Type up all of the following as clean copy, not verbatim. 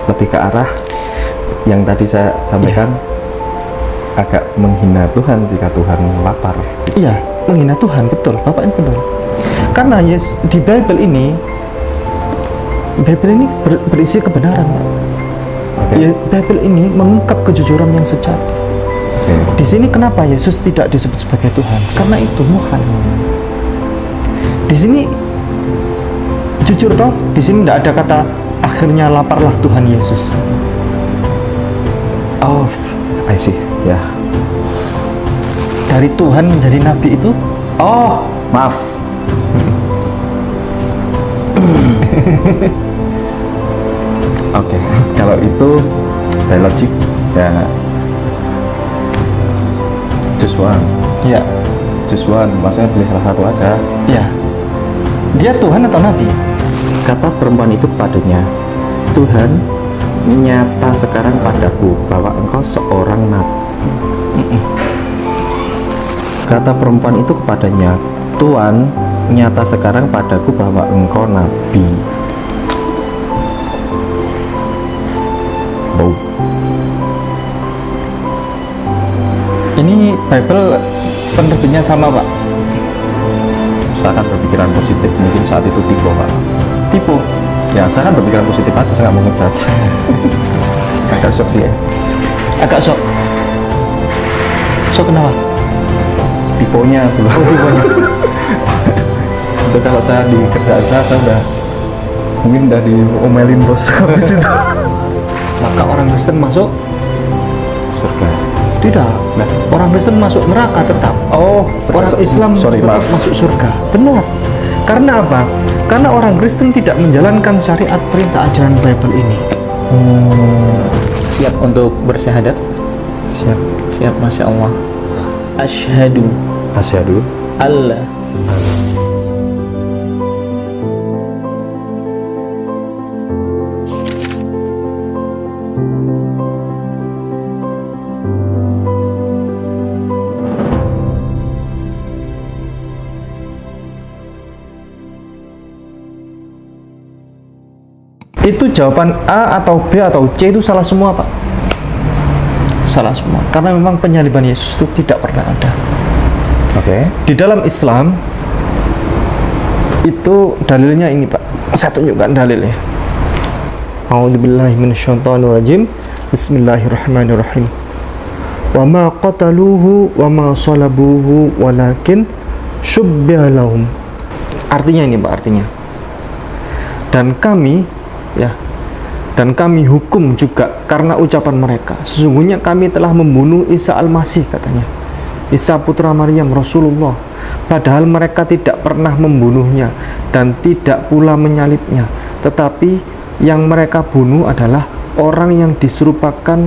lebih ke arah yang tadi saya sampaikan, agak menghina Tuhan jika Tuhan lapar. Iya, menghina Tuhan, betul, Bapak ini betul. Karena di Bible ini berisi kebenaran, Pak. Okay. Ya, Bible ini mengungkap kejujuran yang sejati. Okay. Di sini kenapa Yesus tidak disebut sebagai Tuhan? Karena itu Tuhan. Di sini jujur toh, di sini tidak ada kata akhirnya laparlah Tuhan Yesus. Oh, I see. Ya. Dari Tuhan menjadi nabi itu, Oh, maaf. Oke, kalau itu by logic ya just one. ya, Just one, maksudnya pilih salah satu aja. ya, dia Tuhan atau nabi? Kata perempuan itu kepadanya, Tuhan, nyata sekarang padaku bahwa engkau seorang nabi. Kata perempuan itu kepadanya, Tuhan, nyata sekarang padaku bahwa engkau nabi. Bau. Ini Bible penerbitnya sama, Pak? Saya akan berpikiran positif, mungkin saat itu tipe, Pak. Tipe? Ya, saya kan berpikiran positif aja, saya nggak mau ngejudge. Agak shock sih ya. Agak shock. Shock kenapa? Tipenya dulu. Oh, tipenya. Itu kalau saya di kerjaan saya udah mungkin udah diomelin bos habis itu. Maka orang Kristen masuk Surga. tidak. Nah, Orang Kristen masuk neraka tetap. oh, Orang Islam sorry, tetap maaf. masuk surga. Benar. Karena apa? Karena orang Kristen tidak menjalankan syariat perintah ajaran Bible ini. Siap untuk bersyahadat? Siap. Siap, Masya Allah. Asyhadu Asyhadu. Allah. Itu jawaban A atau B atau C itu salah semua, Pak. Salah semua. Karena memang penyaliban Yesus itu tidak pernah ada. Oke. Di dalam Islam itu dalilnya ini, Pak. Saya tunjukkan dalilnya. A'udzubillahi minasyaitonirrajim. Bismillahirrahmanirrahim. Wa ma qataluhu wa ma salabuhu walakin syubbiha lahum. Artinya ini, Pak, artinya. Dan kami hukum juga karena ucapan mereka. Sesungguhnya kami telah membunuh Isa Al-Masih, katanya. Isa putra Maryam, Rasulullah. Padahal mereka tidak pernah membunuhnya dan tidak pula menyalibnya. Tetapi yang mereka bunuh adalah orang yang diserupakan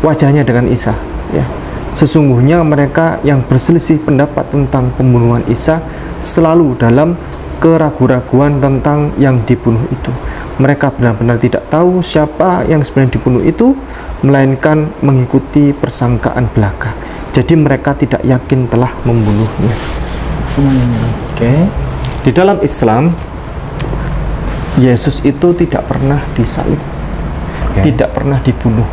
wajahnya dengan Isa. Ya. Sesungguhnya mereka yang berselisih pendapat tentang pembunuhan Isa selalu dalam keraguan-raguan tentang yang dibunuh itu. Mereka benar-benar tidak tahu siapa yang sebenarnya dibunuh itu, melainkan mengikuti persangkaan belaka. Jadi mereka tidak yakin telah membunuhnya. Oke. Di dalam Islam, Yesus itu tidak pernah disalib, tidak pernah dibunuh,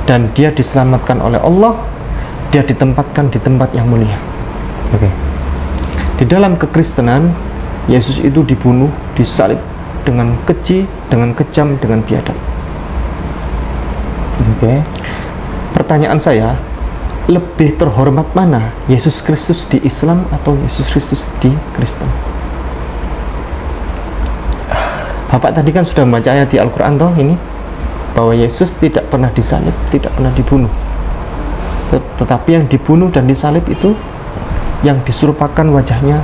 dan dia diselamatkan oleh Allah. Dia ditempatkan di tempat yang mulia. Oke. Di dalam kekristenan, Yesus itu dibunuh, disalib dengan keji, dengan kejam, dengan biadab. Oke. Pertanyaan saya, lebih terhormat mana, Yesus Kristus di Islam atau Yesus Kristus di Kristen? Bapak tadi kan sudah membaca ayat di Al-Quran toh ini, bahwa Yesus tidak pernah disalib, tidak pernah dibunuh. Tetapi yang dibunuh dan disalib itu yang diserupakan wajahnya,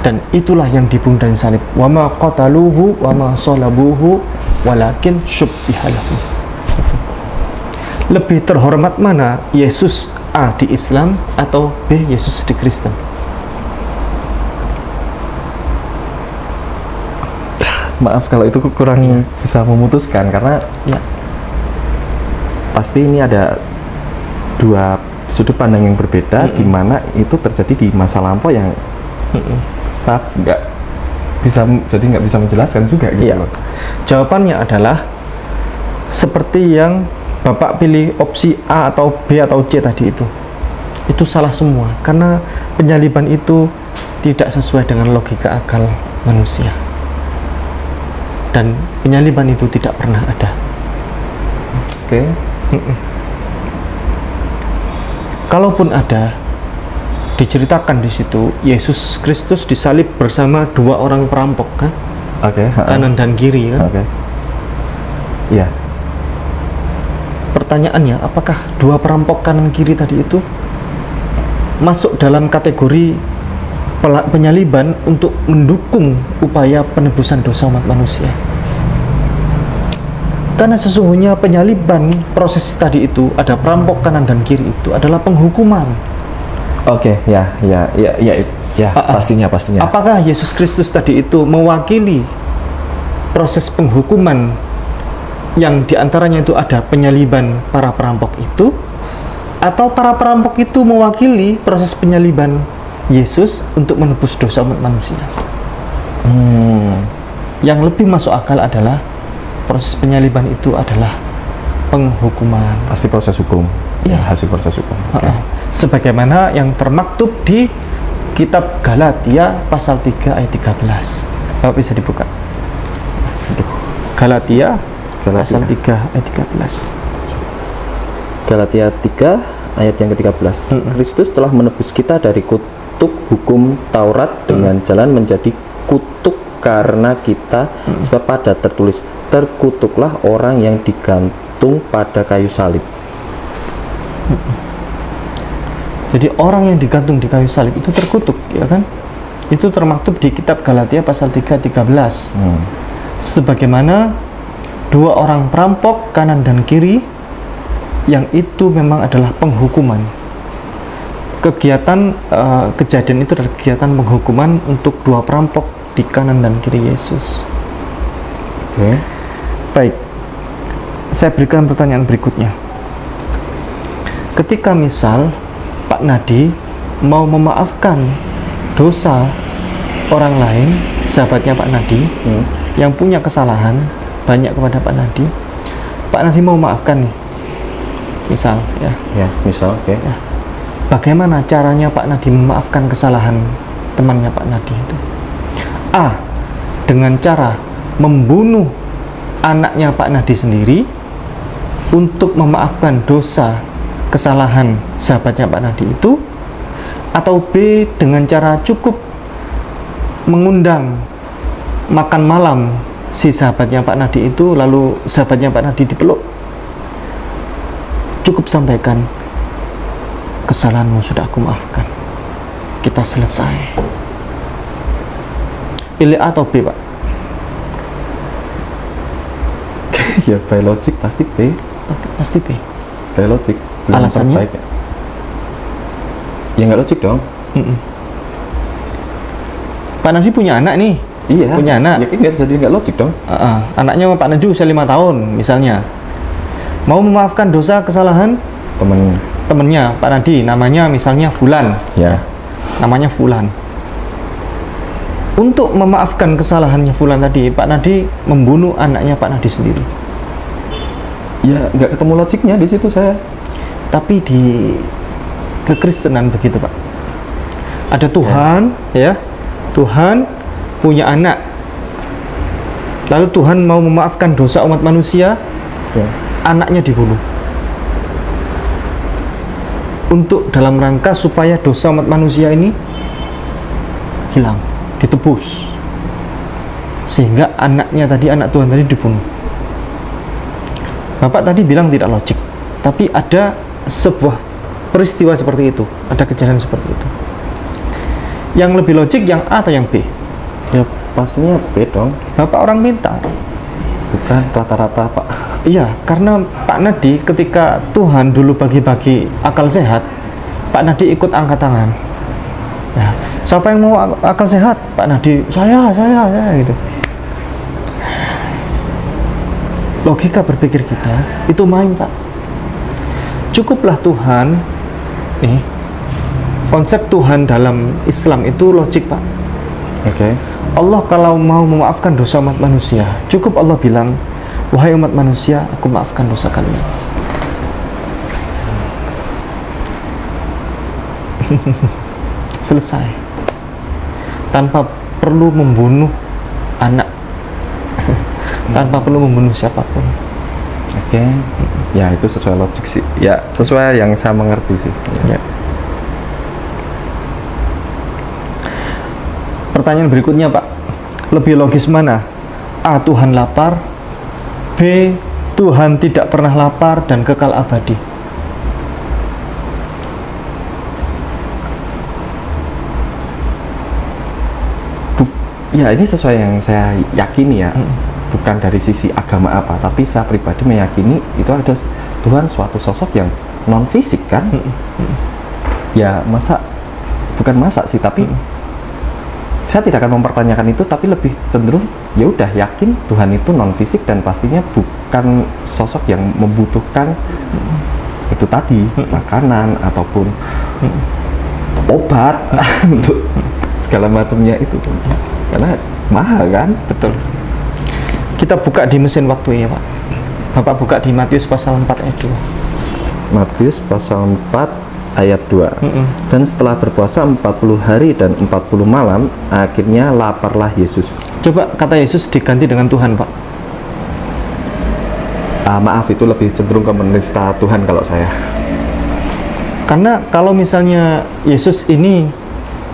dan itulah yang dibunuh dan disalib. Wa ma qataluhu wa ma salabuhu walakin syubbiha lahum. Lebih terhormat mana, Yesus A di Islam atau B Yesus di Kristen? Maaf kalau itu kurang bisa memutuskan, karena Ya. pasti ini ada dua sudut pandang yang berbeda, di mana itu terjadi di masa lampau yang saat nggak bisa, jadi nggak bisa menjelaskan juga gitu Iya. loh. Jawabannya adalah seperti yang Bapak pilih opsi A atau B atau C tadi itu salah semua, karena penyaliban itu tidak sesuai dengan logika akal manusia, dan penyaliban itu tidak pernah ada. Oke. Kalaupun ada, diceritakan di situ Yesus Kristus disalib bersama dua orang perampok kan, Oke. kanan dan kiri kan. Oke. Iya. Pertanyaannya, apakah dua perampok kanan kiri tadi itu masuk dalam kategori penyaliban untuk mendukung upaya penebusan dosa umat manusia? Karena sesungguhnya penyaliban proses tadi itu, ada perampok kanan dan kiri, itu adalah penghukuman. Oke, ya, pastinya. Apakah Yesus Kristus tadi itu mewakili proses penghukuman yang diantaranya itu ada penyaliban para perampok itu, atau para perampok itu mewakili proses penyaliban Yesus untuk menebus dosa umat manusia? Yang lebih masuk akal adalah proses penyaliban itu adalah penghukuman. Pasti proses hukum. Iya. Hasil proses hukum. Oke. Sebagaimana yang termaktub di kitab Galatia pasal 3 ayat 13. Bapak bisa dibuka. Galatia pasal 3 ayat 13. Galatia 3 ayat yang ke-13. Kristus telah menebus kita dari kutuk hukum Taurat dengan jalan menjadi kutuk karena kita, sebab pada tertulis, terkutuklah orang yang digantung pada kayu salib. Jadi orang yang digantung di kayu salib itu terkutuk, ya kan? Itu termaktub di kitab Galatia pasal 3 ayat 13. Sebagaimana dua orang perampok kanan dan kiri, yang itu memang adalah penghukuman. Kegiatan kejadian itu adalah kegiatan penghukuman untuk dua perampok di kanan dan kiri Yesus. Oke. Baik, saya berikan pertanyaan berikutnya. Ketika misal Pak Nadi mau memaafkan dosa orang lain, sahabatnya Pak Nadi yang punya kesalahan banyak kepada Pak Nadi mau maafkan nih, misal ya. Ya, misal, oke. Ya. Bagaimana caranya Pak Nadi memaafkan kesalahan temannya Pak Nadi itu? A. Dengan cara membunuh anaknya Pak Nadi sendiri untuk memaafkan dosa kesalahan sahabatnya Pak Nadi itu, atau B. Dengan cara cukup mengundang makan malam si sahabatnya Pak Nadi itu, lalu sahabatnya Pak Nadi dipeluk, cukup sampaikan, kesalahanmu sudah aku maafkan, kita selesai. Pilih A atau B, Pak? Ya, by logic pasti B. Pasti B. By logic. Alasannya? Terbaik. Ya nggak logik dong. Pak Nadi punya anak nih. Iya. Punya anak. Ya kan jadi nggak logik dong. Anaknya Pak Nadi usia 5 tahun misalnya. Mau memaafkan dosa kesalahan temennya Pak Nadi, namanya misalnya Fulan. Ya. Namanya Fulan. Untuk memaafkan kesalahannya Fulan tadi, Pak Nadi membunuh anaknya Pak Nadi sendiri. Ya, nggak ketemu logiknya di situ saya. Tapi di kekristenan begitu, Pak. Ada Tuhan, ya. Tuhan punya anak. Lalu Tuhan mau memaafkan dosa umat manusia, anaknya dibunuh. Untuk dalam rangka supaya dosa umat manusia ini hilang, ditebus. Sehingga anaknya tadi, anak Tuhan tadi dibunuh. Bapak tadi bilang tidak logik, tapi ada sebuah peristiwa seperti itu, ada kejadian seperti itu. Yang lebih logik yang A atau yang B? Ya pastinya B dong. Bapak orang pintar. Bukan rata-rata, Pak. Iya, karena Pak Nadi ketika Tuhan dulu bagi-bagi akal sehat, Pak Nadi ikut angkat tangan. Ya, siapa yang mau akal sehat? Pak Nadi, saya gitu. Logika berpikir kita itu main, Pak. Cukuplah Tuhan, nih, konsep Tuhan dalam Islam itu logik, Pak. Oke. Allah kalau mau memaafkan dosa umat manusia, cukup Allah bilang, wahai umat manusia, aku maafkan dosa kalian. Selesai, tanpa perlu membunuh anak, tanpa perlu membunuh siapapun. Oke. Ya itu sesuai logik sih. Ya sesuai yang saya mengerti sih. Ya. Pertanyaan berikutnya, Pak, lebih logis mana? A. Tuhan lapar, B. Tuhan tidak pernah lapar dan kekal abadi. Ya ini sesuai yang saya yakini ya. Bukan dari sisi agama apa, tapi saya pribadi meyakini itu ada Tuhan suatu sosok yang non fisik kan. Ya bukan masa sih, tapi saya tidak akan mempertanyakan itu, tapi lebih cenderung ya udah yakin Tuhan itu non fisik dan pastinya bukan sosok yang membutuhkan itu tadi makanan ataupun obat untuk segala macamnya itu, karena mahal kan. Betul. Kita buka di mesin waktu ya, Pak. Bapak buka di Matius pasal 4 ayat 2. Matius pasal 4 ayat 2. Dan setelah berpuasa 40 hari dan 40 malam, akhirnya laparlah Yesus. Coba kata Yesus diganti dengan Tuhan, Pak. Maaf, itu lebih cenderung ke menista Tuhan kalau saya. Karena kalau misalnya Yesus ini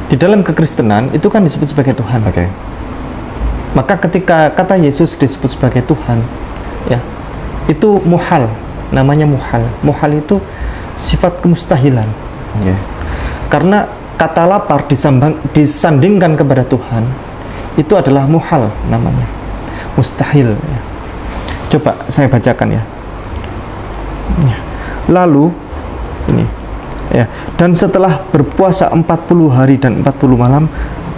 di dalam kekristenan itu kan disebut sebagai Tuhan. Oke. Maka ketika kata Yesus disebut sebagai Tuhan, ya, itu muhal, namanya muhal. Muhal itu sifat kemustahilan. Okay. Karena kata lapar disandingkan kepada Tuhan, itu adalah muhal namanya, mustahil. Ya. Coba saya bacakan ya. Lalu ini, ya, dan setelah berpuasa 40 hari dan 40 malam.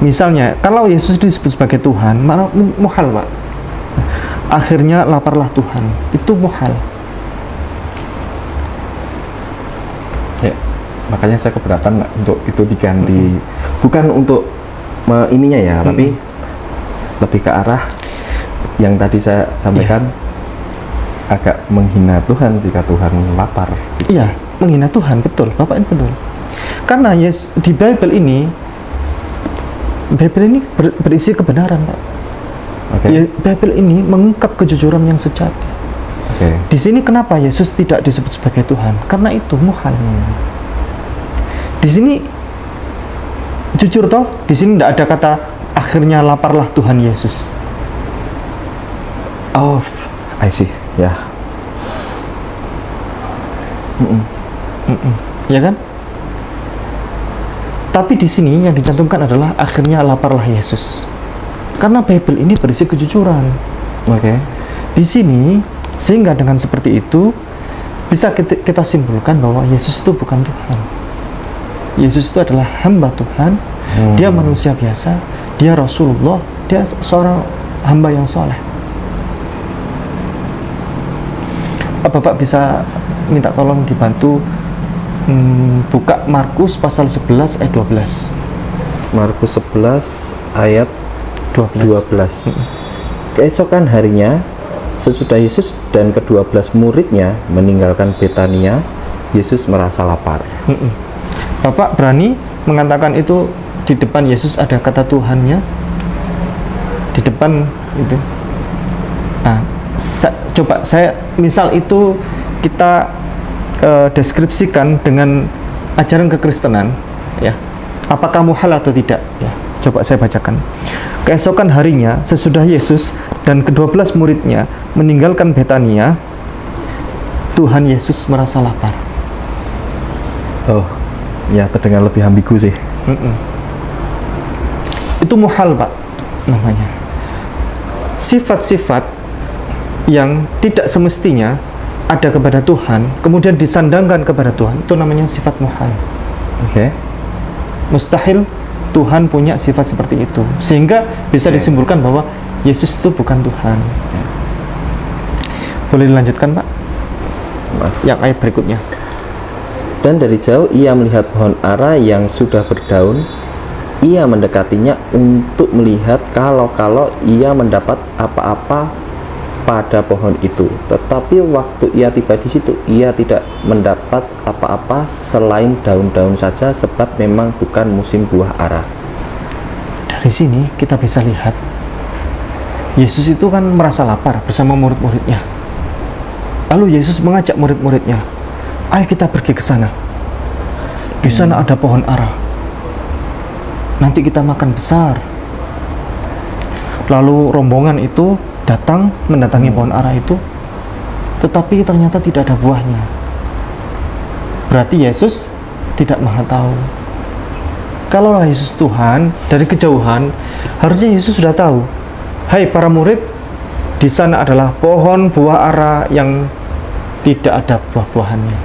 Misalnya, kalau Yesus disebut sebagai Tuhan, muhal, Pak. Akhirnya laparlah Tuhan. Itu muhal. Ya, makanya saya keberatan untuk itu diganti. Bukan untuk ininya ya, tapi lebih ke arah yang tadi saya sampaikan, agak menghina Tuhan jika Tuhan lapar. Iya, menghina Tuhan, betul. Bapak ini betul. Karena di Bible ini berisi kebenaran, Pak. Okay. Bible ini mengungkap kejujuran yang sejati. Okay. Di sini kenapa Yesus tidak disebut sebagai Tuhan? Karena itu muhal. Di sini jujur toh, di sini tidak ada kata akhirnya laparlah Tuhan Yesus. Oh, I see. Ya. Ya kan? Tapi di sini yang dicantumkan adalah akhirnya laparlah Yesus. Karena Bible ini berisi kejujuran. Oke. Di sini sehingga dengan seperti itu bisa kita simpulkan bahwa Yesus itu bukan Tuhan. Yesus itu adalah hamba Tuhan. Dia manusia biasa, dia Rasulullah, dia seorang hamba yang soleh. Bapak bisa minta tolong dibantu buka Markus pasal 11 ayat 12. Markus 11 ayat 12. Keesokan harinya, sesudah Yesus dan ke-12 muridnya meninggalkan Betania, Yesus merasa lapar. Bapak berani mengatakan itu di depan Yesus ada kata Tuhannya? Di depan itu. Nah, coba saya misal itu kita deskripsikan dengan ajaran kekristenan, ya, apakah muhal atau tidak, ya. Coba saya bacakan. Keesokan harinya sesudah Yesus dan ke-12 muridnya meninggalkan Betania, Tuhan Yesus merasa lapar. Oh, ya, terdengar lebih ambigu sih. Itu muhal, Pak, namanya. Sifat-sifat yang tidak semestinya ada kepada Tuhan, kemudian disandangkan kepada Tuhan, itu namanya sifat muhal. Oke. Mustahil Tuhan punya sifat seperti itu, sehingga bisa disimpulkan bahwa Yesus itu bukan Tuhan. Boleh dilanjutkan, Pak? Yang ayat berikutnya. Dan dari jauh ia melihat pohon ara yang sudah berdaun. Ia mendekatinya untuk melihat kalau ia mendapat apa-apa pada pohon itu, tetapi waktu ia tiba di situ, ia tidak mendapat apa-apa selain daun-daun saja, sebab memang bukan musim buah ara. Dari sini kita bisa lihat Yesus itu kan merasa lapar bersama murid-muridnya. Lalu Yesus mengajak murid-muridnya, ayo kita pergi ke sana. Di sana ada pohon ara. Nanti kita makan besar. Lalu rombongan itu datang mendatangi pohon ara itu, tetapi ternyata tidak ada buahnya. Berarti Yesus tidak maha tahu. Kalau Yesus Tuhan, dari kejauhan harusnya Yesus sudah tahu. Hai para murid, di sana adalah pohon buah ara yang tidak ada buah-buahannya.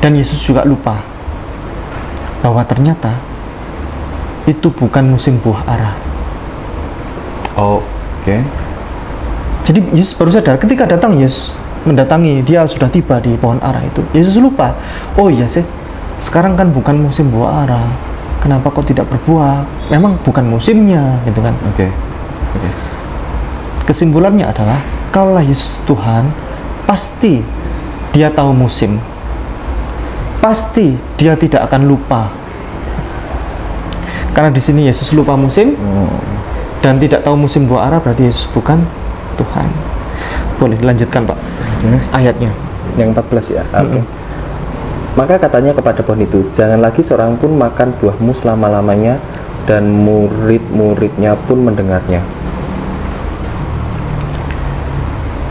Dan Yesus juga lupa bahwa ternyata itu bukan musim buah ara. Jadi Yesus baru sadar ketika datang Yesus mendatangi, dia sudah tiba di pohon ara itu. Yesus lupa, oh iya sih, sekarang kan bukan musim buah ara. Kenapa kok tidak berbuah? Memang bukan musimnya, gitu kan? Kesimpulannya adalah, kalau Yesus Tuhan, pasti dia tahu musim. Pasti dia tidak akan lupa. Karena di sini Yesus lupa musim dan tidak tahu musim buah ara, berarti Yesus bukan Tuhan. Boleh dilanjutkan, Pak, ayatnya yang 14 ya. Maka katanya kepada pohon itu, jangan lagi seorang pun makan buahmu selama-lamanya, dan murid-muridnya pun mendengarnya.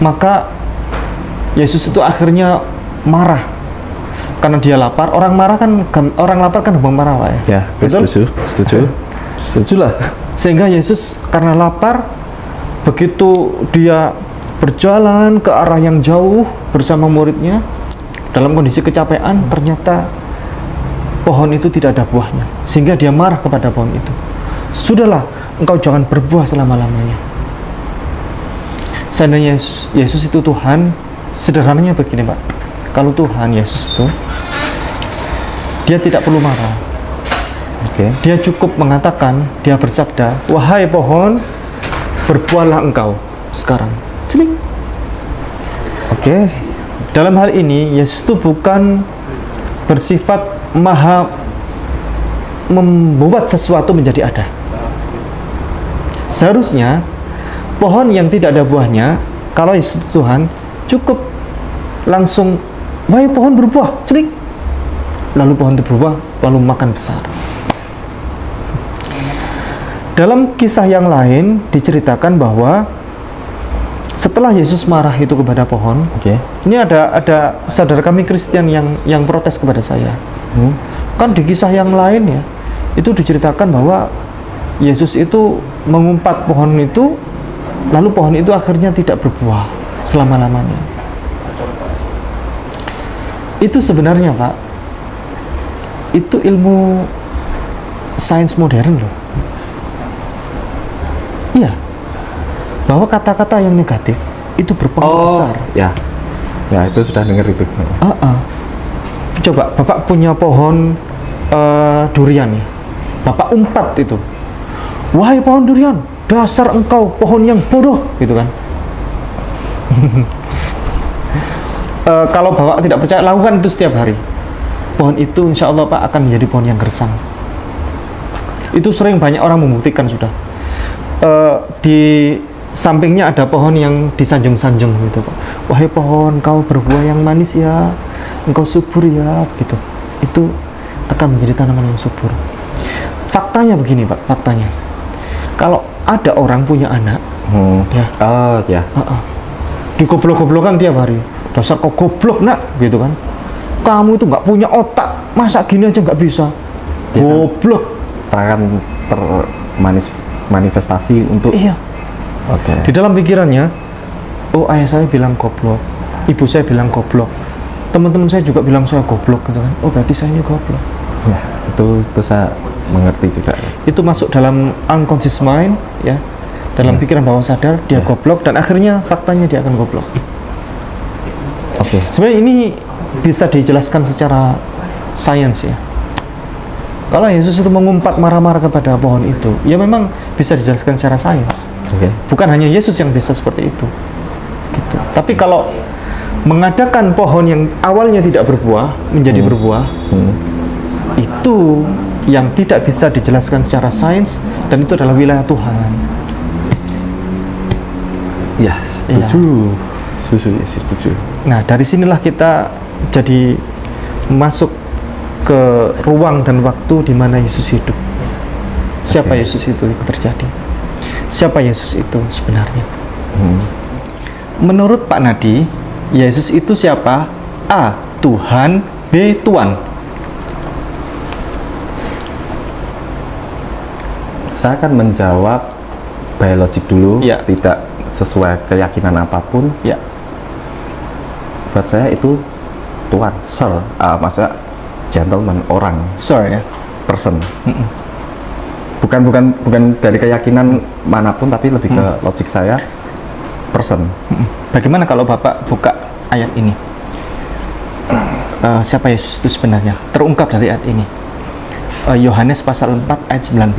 Maka Yesus itu akhirnya marah karena dia lapar. Orang lapar kan gampang marah, Pak ya. Setuju lah. Sehingga Yesus karena lapar, begitu dia berjalan ke arah yang jauh bersama muridnya dalam kondisi kecapean, ternyata pohon itu tidak ada buahnya, sehingga dia marah kepada pohon itu. Sudahlah, engkau jangan berbuah selama-lamanya. Seandainya Yesus itu Tuhan, sederhananya begini, Pak. Kalau Tuhan Yesus itu, dia tidak perlu marah. Dia cukup mengatakan, dia bersabda, wahai pohon, berbuahlah engkau sekarang. Celing. Dalam hal ini Yesus itu bukan bersifat maha membuat sesuatu menjadi ada. Seharusnya pohon yang tidak ada buahnya, kalau Yesus itu Tuhan, cukup langsung, wahai pohon berbuah, celik. Lalu pohon itu berbuah, lalu makan besar. Dalam kisah yang lain diceritakan bahwa setelah Yesus marah itu kepada pohon, ini ada saudara kami Kristen yang protes kepada saya. Kan di kisah yang lain ya, itu diceritakan bahwa Yesus itu mengumpat pohon itu, lalu pohon itu akhirnya tidak berbuah selama-lamanya. Itu sebenarnya, Pak, itu ilmu sains modern loh. Iya, bahwa kata-kata yang negatif itu berpengaruh besar. Ya, itu sudah dengar itu. Coba Bapak punya pohon durian ya, Bapak umpat itu, wahai pohon durian, dasar engkau pohon yang bodoh, gitu kan. Kalau Bapak tidak percaya, lakukan itu setiap hari. Pohon itu insya Allah, Pak, akan menjadi pohon yang gersang. Itu sering banyak orang membuktikan sudah. Di sampingnya ada pohon yang disanjung-sanjung gitu, Pak. Wahai pohon, kau berbuah yang manis ya, engkau subur ya, gitu. Itu akan menjadi tanaman yang subur. Faktanya begini, Pak, faktanya. Kalau ada orang punya anak, digoblok-goblokan tiap hari. Dasar kau goblok, nak, gitu kan. Kamu itu nggak punya otak, masa gini aja nggak bisa. Goblok. Akan manifestasi untuk di dalam pikirannya, oh ayah saya bilang goblok, ibu saya bilang goblok, teman-teman saya juga bilang saya goblok, gitu kan. Oh berarti saya ini goblok. Ya, itu saya mengerti juga. Itu masuk dalam unconscious mind, ya, dalam pikiran bawah sadar dia goblok, dan akhirnya faktanya dia akan goblok. Sebenarnya ini bisa dijelaskan secara sains ya. Kalau Yesus itu mengumpat marah-marah kepada pohon itu, ya memang bisa dijelaskan secara sains. Oke. Bukan hanya Yesus yang bisa seperti itu. Gitu. Tapi kalau mengadakan pohon yang awalnya tidak berbuah menjadi berbuah, itu yang tidak bisa dijelaskan secara sains, dan itu adalah wilayah Tuhan. Ya, setuju. Setuju. Nah, dari sinilah kita jadi masuk ke ruang dan waktu di mana Yesus hidup. Siapa Oke. Yesus itu terjadi? Siapa Yesus itu sebenarnya? Menurut Pak Nadi, Yesus itu siapa? A. Tuhan. B. Tuan. Saya akan menjawab biologik dulu, Ya. tidak sesuai keyakinan apapun. Ya. Buat saya itu Tuhan, Sir, maksudnya gentleman, orang, Sorry ya. person. Bukan dari keyakinan manapun, tapi lebih ke logik saya, person. Bagaimana kalau Bapak buka ayat ini? Siapa Yesus itu sebenarnya? Terungkap dari ayat ini. Yohanes pasal 4 ayat 19.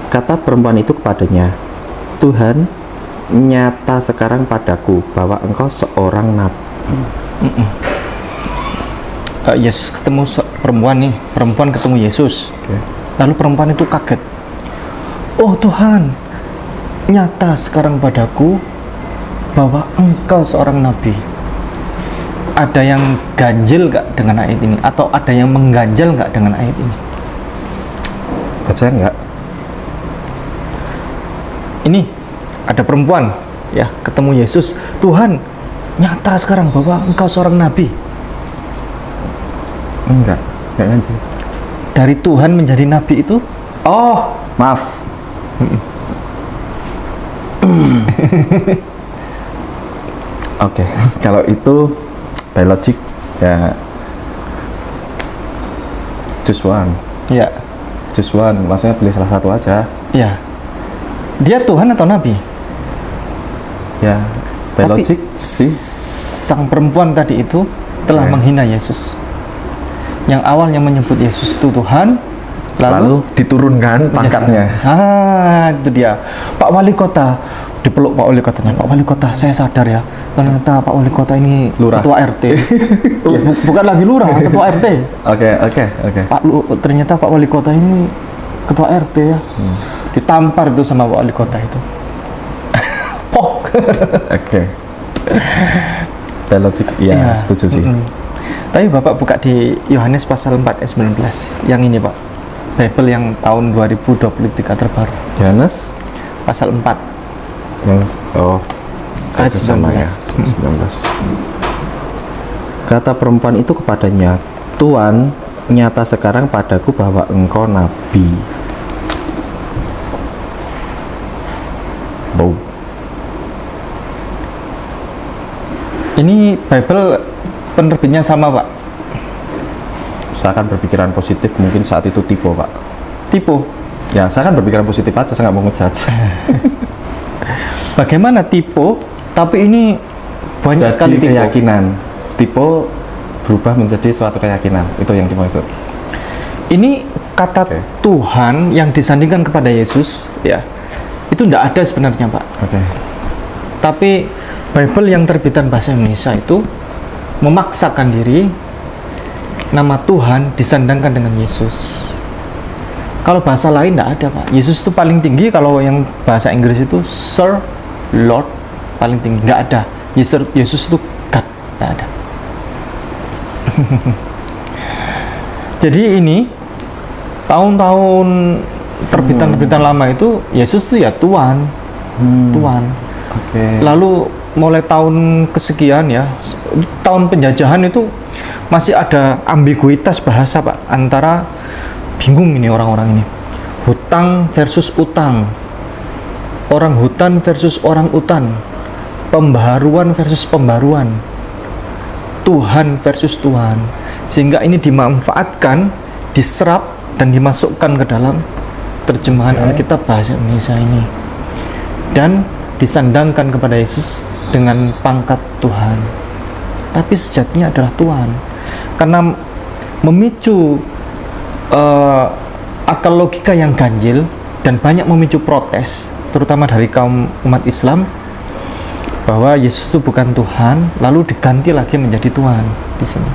Kata perempuan itu kepadanya, Tuhan, nyata sekarang padaku bahwa engkau seorang nabi. Yesus ketemu perempuan nih, perempuan ketemu Yesus. Oke. Lalu perempuan itu kaget. Oh Tuhan, nyata sekarang padaku bahwa engkau seorang nabi. Ada yang ganjil gak dengan ayat ini? Atau ada yang mengganjal gak dengan ayat ini? Buat saya enggak. Ini ada perempuan ya ketemu Yesus. Tuhan, nyata sekarang bahwa engkau seorang nabi. Enggak ganjil. Dari Tuhan menjadi nabi itu Oh, maaf. Oke, kalau itu biologik ya choose one. ya. Choose one, maksudnya pilih salah satu aja. Ya. Dia Tuhan atau nabi? Ya, biologik Tapi sih. sang perempuan tadi itu telah Oke. menghina Yesus. Yang awalnya menyebut Yesus itu Tuhan, Lalu diturunkan pangkatnya. Itu dia. Pak Wali Kota, dipeluk Pak Wali Kotanya. Pak Wali Kota, saya sadar ya, ternyata Pak Wali Kota ini Lurah. ketua RT. Bukan lagi lurah, ketua RT. Oke. Ternyata Pak Wali Kota ini ketua RT ya. Ditampar itu sama Pak Wali Kota itu. Pok. Oke. Biologik, ya, setuju sih. Tapi Bapak buka di Yohanes pasal 4 ayat 19. Yang ini Pak, Bible yang tahun 2023 terbaru. Yohanes Pasal 4 yang ayat itu sama 19. ya, 19. Kata perempuan itu kepadanya, Tuhan, nyata sekarang padaku bahwa engkau nabi. Bau. Ini Bible penerbitnya sama Pak. Saya akan berpikiran positif, mungkin saat itu tipe, Pak. Tipe. Ya, saya kan berpikiran positif aja, saya nggak mau ngejudge. Bagaimana tipe? Tapi ini banyak Jadi sekali tipe. keyakinan. Tipe berubah menjadi suatu keyakinan. Itu yang dimaksud. Ini kata Oke. Tuhan yang disandingkan kepada Yesus, ya. Itu tidak ada sebenarnya Pak. Oke. Tapi Bible yang terbitan bahasa Indonesia itu memaksakan diri nama Tuhan disandangkan dengan Yesus. Kalau bahasa lain tidak ada Pak. Yesus itu paling tinggi. Kalau yang bahasa Inggris itu Sir, Lord, paling tinggi. Nggak ada. Yesus itu God, nggak ada. Jadi ini tahun-tahun terbitan lama itu Yesus itu ya Tuhan, Tuhan. Oke. Lalu mulai tahun kesekian ya, tahun penjajahan itu masih ada ambiguitas bahasa Pak, antara bingung ini orang-orang ini, hutang versus utang, orang hutan versus orang utan, pembaharuan versus pembaruan, Tuhan versus Tuhan, sehingga ini dimanfaatkan, diserap dan dimasukkan ke dalam terjemahan Alkitab bahasa Indonesia ini, dan disandangkan kepada Yesus dengan pangkat Tuhan. Tapi sejatinya adalah Tuhan, karena memicu akal logika yang ganjil dan banyak memicu protes, terutama dari kaum umat Islam, bahwa Yesus itu bukan Tuhan, lalu diganti lagi menjadi Tuhan di sini.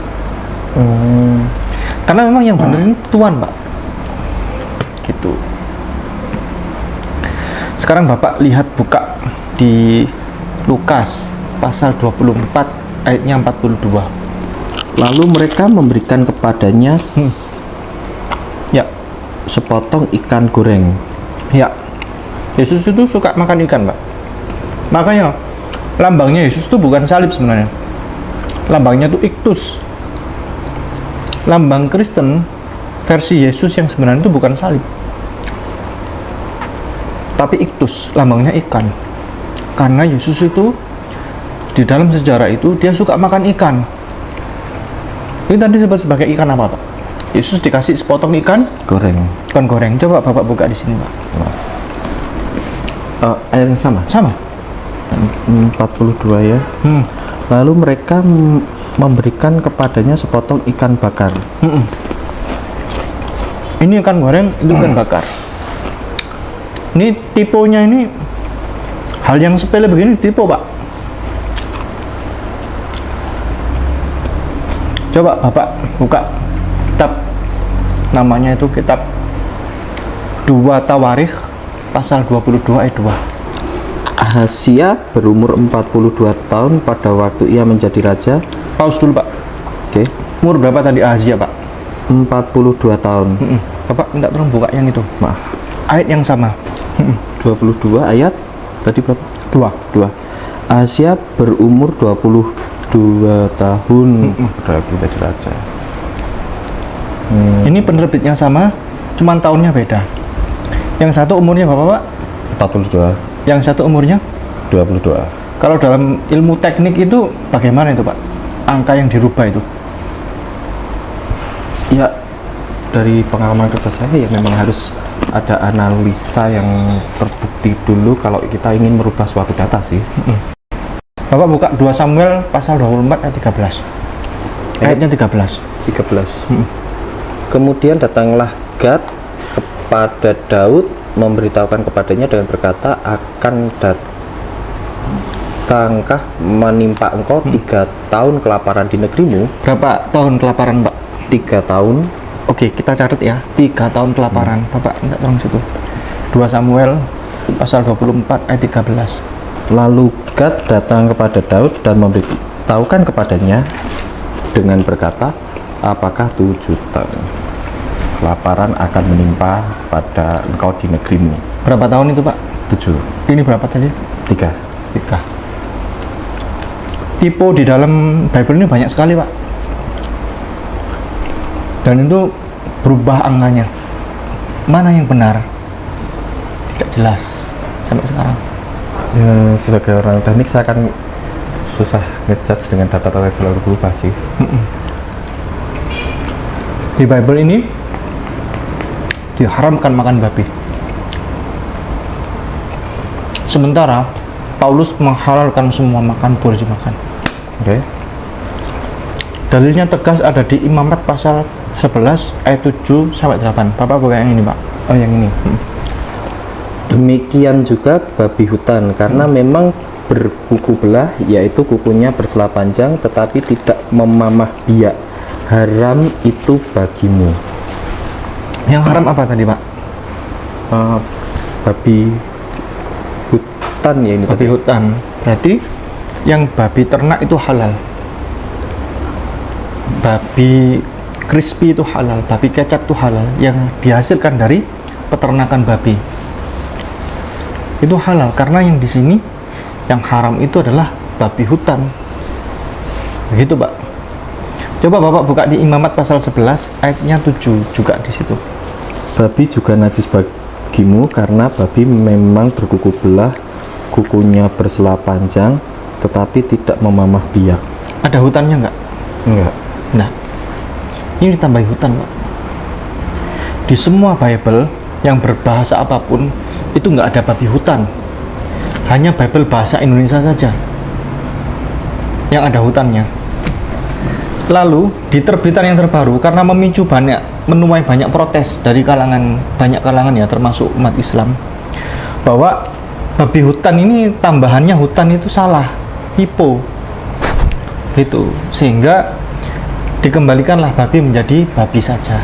Karena memang yang benar ini Tuhan, Pak. Gitu. Sekarang Bapak lihat, buka di Lukas pasal 24 ayatnya 42. Lalu mereka memberikan kepadanya Ya, sepotong ikan goreng. ya. Yesus itu suka makan ikan, Pak. Makanya lambangnya Yesus itu bukan salib sebenarnya. Lambangnya itu iktus. Lambang Kristen versi Yesus yang sebenarnya itu bukan salib, tapi iktus, lambangnya ikan. Karena Yesus itu di dalam sejarah itu dia suka makan ikan. Ini tadi disebut sebagai ikan apa, Pak? Yesus dikasih sepotong ikan Goreng. goreng. Coba Bapak buka di sini, Pak. Ayat yang sama. Sama. 42 ya. Lalu mereka memberikan kepadanya sepotong ikan bakar. Ini ikan goreng, itu ikan bakar. Ini tipenya ini hal yang sepele begini tipe, Pak. Coba Bapak buka kitab, namanya itu kitab 2 Tawarikh pasal 22 ayat 2. Ahazia berumur 42 tahun pada waktu ia menjadi raja. Pause dulu, Pak. Oke. Umur berapa tadi Ahazia, Pak? 42 tahun. Bapak minta tolong buka yang itu. Maaf. Ayat yang sama. 22 ayat tadi berapa? 2. Ahazia berumur 22 tahun pada waktu menjadi raja. Ini penerbitnya sama, cuman tahunnya beda. Yang satu umurnya berapa, Pak? 42. Yang satu umurnya? 22. Kalau dalam ilmu teknik itu bagaimana itu, Pak? Angka yang dirubah itu? Ya, dari pengalaman kerja saya ya memang harus ada analisa yang terbukti dulu kalau kita ingin merubah suatu data sih. Bapak buka 2 Samuel pasal 24 ayat 13. Ayatnya 13. 13. Kemudian datanglah Gad kepada Daud memberitahukan kepadanya dengan berkata, akan datangkah menimpa engkau 3 tahun kelaparan di negerimu? Berapa tahun kelaparan, Pak? 3 tahun. Oke, kita catat ya. 3 tahun kelaparan. Bapak minta tolong situ. 2 Samuel pasal 24 ayat 13. Lalu Gad datang kepada Daud dan memberitahukan kepadanya dengan berkata, apakah 7 tahun kelaparan akan menimpa pada engkau di negerimu? Berapa tahun itu, Pak? 7. Ini berapa tadi? 3. 3. Tipe di dalam Bible ini banyak sekali, Pak. Dan itu berubah angkanya. Mana yang benar? Tidak jelas sampai sekarang. Ya, sebagai orang teknik saya akan susah ngejudge dengan data-data yang selalu berubah sih. Di Bible ini diharamkan makan babi. Sementara Paulus menghalalkan semua makan boleh dimakan. Oke. Dalilnya tegas ada di Imamat pasal 11 ayat 7 sampai 8. Bapak buka yang ini, Pak. Oh, yang ini. Demikian juga babi hutan, karena memang berkuku belah, yaitu kukunya bersela panjang tetapi tidak memamah biak. Haram itu bagimu. Yang haram apa tadi, Pak? Babi hutan ya ini. Babi hutan. Berarti yang babi ternak itu halal. Babi crispy itu halal, babi kecap itu halal, yang dihasilkan dari peternakan babi itu halal. Karena yang di sini yang haram itu adalah babi hutan. Begitu, Pak. Coba Bapak buka di Imamat pasal 11 ayatnya 7 juga di situ. Babi juga najis bagimu, karena babi memang berkuku belah, kukunya bersela panjang tetapi tidak memamah biak. Ada hutannya enggak? Enggak. Nah, ini ditambahi hutan, Pak. Di semua Bible yang berbahasa apapun itu nggak ada babi hutan. Hanya Bible bahasa Indonesia saja yang ada hutannya. Lalu di terbitan yang terbaru, karena memicu banyak menuai banyak protes dari banyak kalangan ya, termasuk umat Islam, bahwa babi hutan ini tambahannya hutan itu salah, typo gitu, sehingga dikembalikanlah babi menjadi babi saja.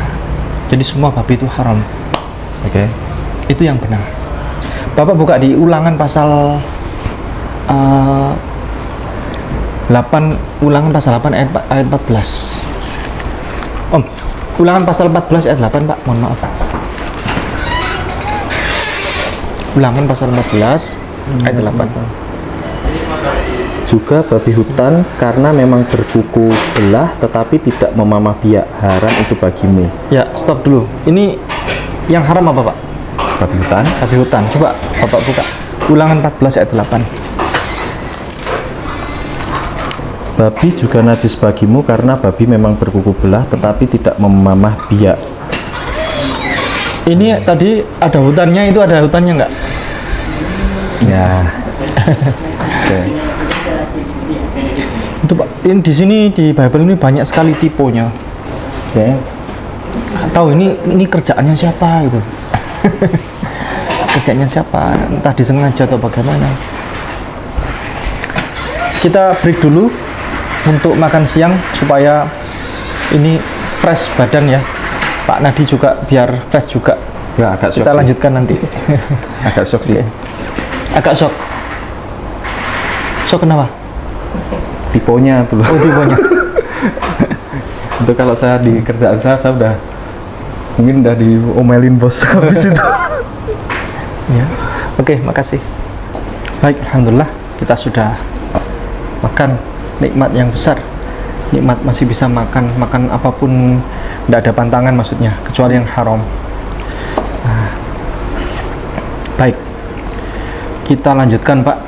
Jadi semua babi itu haram. Oke. Itu yang benar. Bapak buka di Ulangan pasal 8, Ulangan pasal 8 ayat 14. Ulangan pasal 14 ayat 8, Pak. Mohon maaf. Ulangan pasal 14 ayat 8. Juga babi hutan karena memang berkuku belah tetapi tidak memamah biak, haram itu bagimu. Ya, stop dulu. Ini yang haram apa, Pak? Babi hutan. Babi hutan. Coba Bapak buka Ulangan 14 ayat 8. Babi juga najis bagimu karena babi memang berkuku belah tetapi tidak memamah biak. Ini tadi ada hutannya, itu ada hutannya nggak? Ya. Oke. Itu Pak, ini di sini di Bible ini banyak sekali tiponya. Oke. Nggak tahu ini kerjaannya siapa gitu. Kerjaannya siapa? Entah disengaja atau bagaimana. Kita break dulu untuk makan siang supaya ini fresh badan ya. Pak Nadi juga biar fresh juga. Ya, agak shock Kita sih. lanjutkan nanti. Agak shock sih. Agak shock. Shock kenapa? Tiponya tuh. Oh, tiponya. Itu kalau saya di kerjaan saya udah mungkin udah diomelin bos habis itu. Ya. Oke, makasih. Baik, alhamdulillah kita sudah makan nikmat yang besar. Nikmat masih bisa makan apapun, tidak ada pantangan maksudnya, kecuali yang haram. Nah, baik, kita lanjutkan Pak.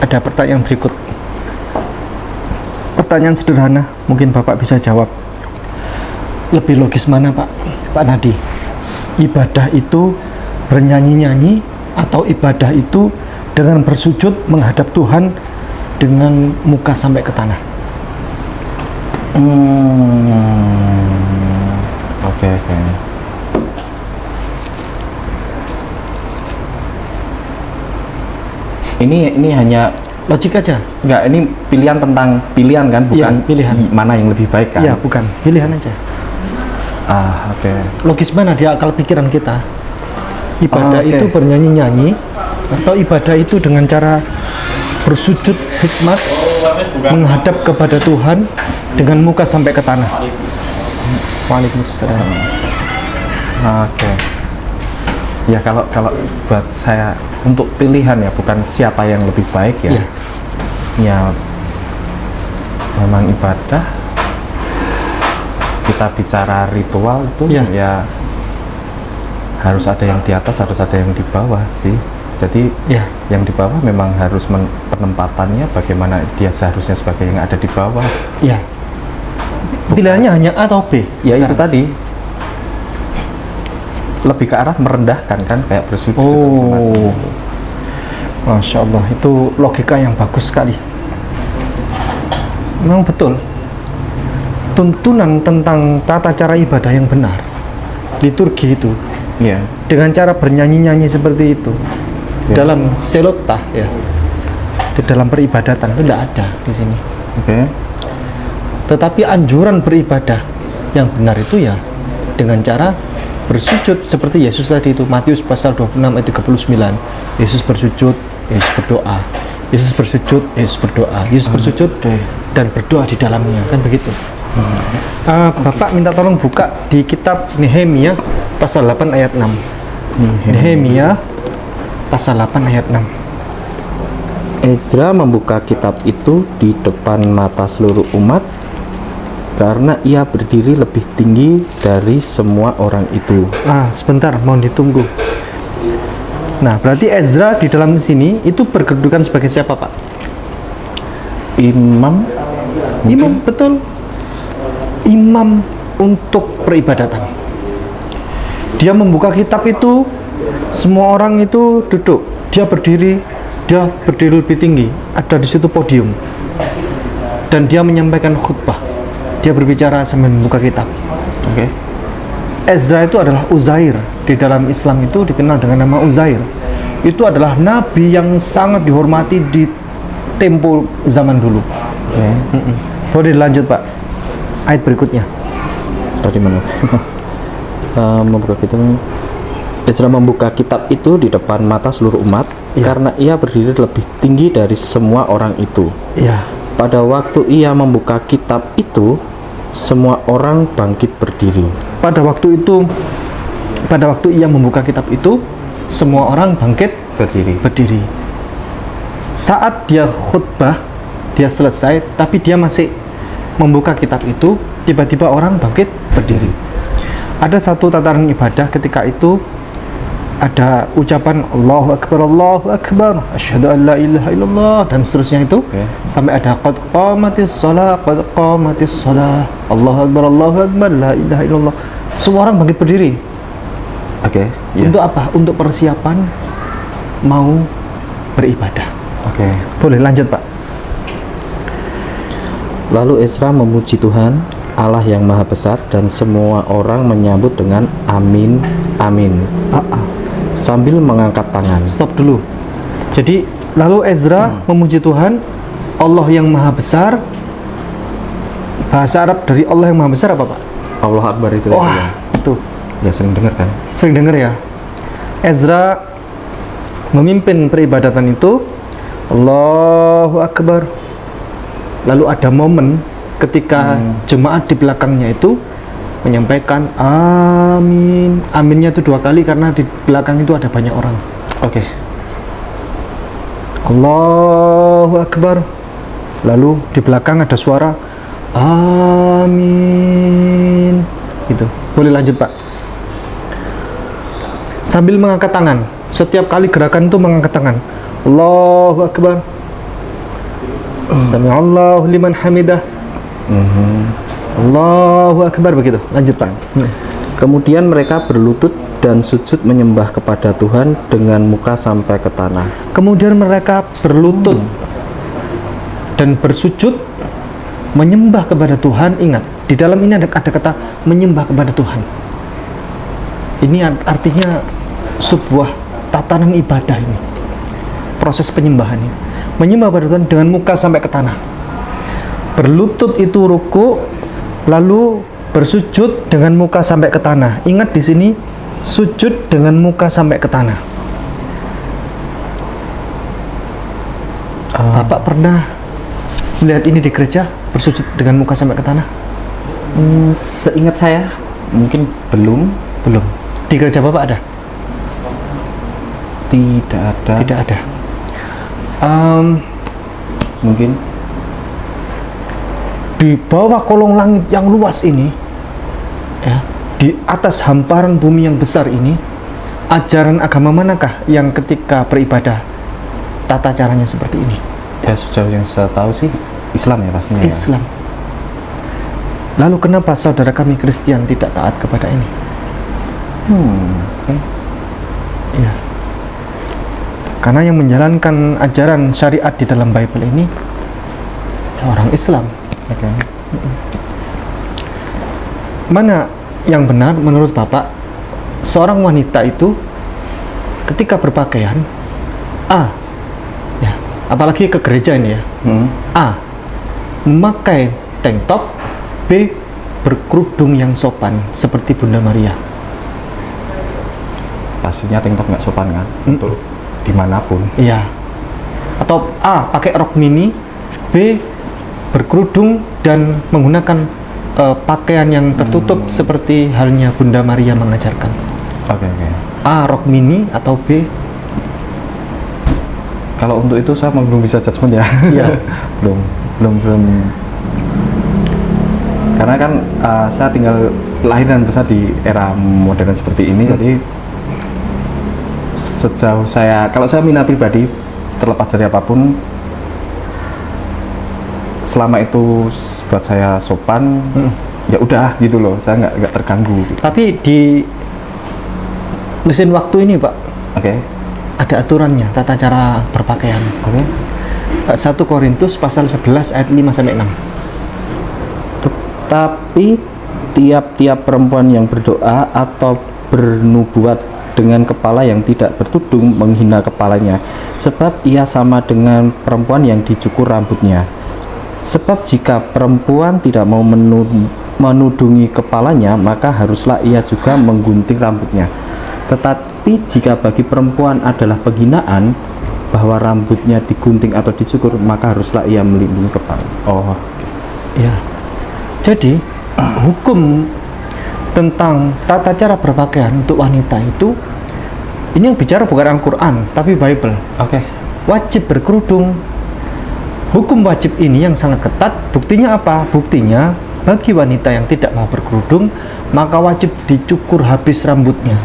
Ada pertanyaan berikut. Pertanyaan sederhana, mungkin Bapak bisa jawab. Lebih logis mana Pak Nadi? Ibadah itu bernyanyi-nyanyi atau ibadah itu dengan bersujud menghadap Tuhan dengan muka sampai ke tanah? Oke. Ini hanya Logik aja. enggak, ini pilihan tentang pilihan kan, bukan Iya, pilihan. mana yang lebih baik kan? Iya, bukan. Pilihan aja. Oke. Logis mana di akal pikiran kita? Ibadah Oke. itu bernyanyi-nyanyi atau ibadah itu dengan cara bersujud hikmat menghadap kepada Tuhan dengan muka sampai ke tanah? Waalaikumsalam. Oke. Ya kalau buat saya untuk pilihan ya, bukan siapa yang lebih baik ya. Iya. Ya memang ibadah, kita bicara ritual itu Iya. ya harus ada yang di atas, harus ada yang di bawah sih. Jadi Ya, yang di bawah memang harus penempatannya bagaimana dia seharusnya sebagai yang ada di bawah. ya. Pilihannya hanya A atau B? Ya itu Sekarang. tadi lebih ke arah merendahkan kan, kayak bersujud dan Oh, semacamnya. Masya Allah, itu logika yang bagus sekali. Memang betul. Tuntunan tentang tata cara ibadah yang benar, liturgi itu, Iya. dengan cara bernyanyi-nyanyi seperti itu, Ya. dalam selotah ya, di dalam peribadatan itu tidak ada di sini. Oke. Tetapi anjuran beribadah yang benar itu ya dengan cara bersujud seperti Yesus tadi itu, Matius pasal 26 ayat 39. Yesus bersujud, Yesus berdoa. Yesus bersujud, Yesus berdoa. Yesus bersujud dan berdoa di dalamnya, kan begitu. Bapak minta tolong buka di kitab Nehemia pasal 8 ayat 6. Nehemia pasal 8 ayat 6. Ezra membuka kitab itu di depan mata seluruh umat karena ia berdiri lebih tinggi dari semua orang itu. Sebentar, mohon ditunggu. Nah, berarti Ezra di dalam sini itu berkedudukan sebagai siapa, Pak? Imam. Imam, betul. Imam untuk peribadatan. Dia membuka kitab itu, semua orang itu duduk. Dia berdiri lebih tinggi. Ada di situ podium. Dan dia menyampaikan khutbah. Dia berbicara sambil membuka kitab. Oke. Ezra itu adalah Uzair. Di dalam Islam itu dikenal dengan nama Uzair. Itu adalah nabi yang sangat dihormati di tempo zaman dulu. Boleh dilanjut Pak, ayat berikutnya. Tadi mana? Membuka kitab. Ezra membuka kitab itu di depan mata seluruh umat karena ia berdiri lebih tinggi dari semua orang itu. Iya. Pada waktu ia membuka kitab itu, semua orang bangkit berdiri. Pada waktu ia membuka kitab itu, semua orang bangkit berdiri. Saat dia khutbah, dia selesai, tapi dia masih membuka kitab itu, tiba-tiba orang bangkit berdiri. Ada satu tataran ibadah ketika itu ada ucapan Allahu Akbar, asyhadu an la ilaha illallah, dan seterusnya itu sampai ada qad qamatis shalah, Allahu Akbar, la ilaha illallah. Semua orang bangkit berdiri. Untuk apa? Untuk persiapan mau beribadah. Boleh lanjut Pak. Lalu Ezra memuji Tuhan Allah yang Maha Besar, dan semua orang menyambut dengan amin, amin, sambil mengangkat tangan. Stop dulu. Jadi lalu Ezra memuji Tuhan Allah yang Maha Besar. Bahasa Arab dari Allah yang Maha Besar apa Pak? Allah Akbar itu. Wah, itu ya sering dengar kan? Sering dengar ya. Ezra memimpin peribadatan itu, Allahu Akbar. Lalu ada momen ketika jemaat di belakangnya itu menyampaikan amin. Aminnya itu 2 kali karena di belakang itu ada banyak orang. Allahu Akbar. Lalu di belakang ada suara amin. Gitu. Boleh lanjut Pak. Sambil mengangkat tangan. Setiap kali gerakan itu mengangkat tangan. Allahu Akbar. Sami'allahu liman hamidah. Allahu Akbar, begitu. Lanjut Pak. Kemudian mereka berlutut dan sujud menyembah kepada Tuhan dengan muka sampai ke tanah. Kemudian mereka berlutut dan bersujud menyembah kepada Tuhan. Ingat, di dalam ini ada kata menyembah kepada Tuhan. Ini artinya sebuah tatanan ibadah ini. Proses penyembahan ini. Menyembah kepada Tuhan dengan muka sampai ke tanah. Berlutut itu ruku, lalu bersujud dengan muka sampai ke tanah. Ingat di sini sujud dengan muka sampai ke tanah. Bapak pernah melihat ini di gereja, bersujud dengan muka sampai ke tanah? Seingat saya mungkin belum. Di gereja Bapak ada? Tidak ada. Mungkin di bawah kolong langit yang luas ini, ya, di atas hamparan bumi yang besar ini, ajaran agama manakah yang ketika beribadah tata caranya seperti ini? Ya, sejauh yang saya tahu sih Islam ya pastinya. Islam. Lalu kenapa saudara kami Kristen tidak taat kepada ini? Ya. Karena yang menjalankan ajaran syariat di dalam Bible ini orang Islam. Mana yang benar menurut Bapak? Seorang wanita itu ketika berpakaian, ya, apalagi ke gereja ini ya, A, memakai tank top, B, berkerudung yang sopan seperti Bunda Maria. Pastinya tank top nggak sopan kan? Untuk dimanapun. Iya. Atau A, pakai rok mini, B, berkerudung dan menggunakan pakaian yang tertutup seperti halnya Bunda Maria mengajarkan. A, rok mini, atau B? Kalau untuk itu saya belum bisa judgement ya. Iya. belum. Karena kan saya tinggal lahir dan besar di era modern seperti ini, jadi sejauh kalau saya minat pribadi, terlepas dari apapun, selama itu buat saya sopan, ya udah gitu loh, saya nggak terganggu. Gitu. Tapi di mesin waktu ini Pak, ada aturannya, tata cara berpakaian. 1 Korintus pasal 11 ayat 5-6. Tetapi tiap-tiap perempuan yang berdoa atau bernubuat dengan kepala yang tidak bertudung menghina kepalanya, sebab ia sama dengan perempuan yang dicukur rambutnya. Sebab jika perempuan tidak mau menudungi kepalanya, maka haruslah ia juga menggunting rambutnya. Tetapi jika bagi perempuan adalah penghinaan bahwa rambutnya digunting atau dicukur, maka haruslah ia melindungi kepala. Oh, ya. Jadi hukum tentang tata cara berpakaian untuk wanita itu, ini yang bicara bukan Al-Quran tapi Bible. Oke. Wajib berkerudung. Hukum wajib ini yang sangat ketat. Buktinya apa? Buktinya bagi wanita yang tidak mau berkerudung, maka wajib dicukur habis rambutnya,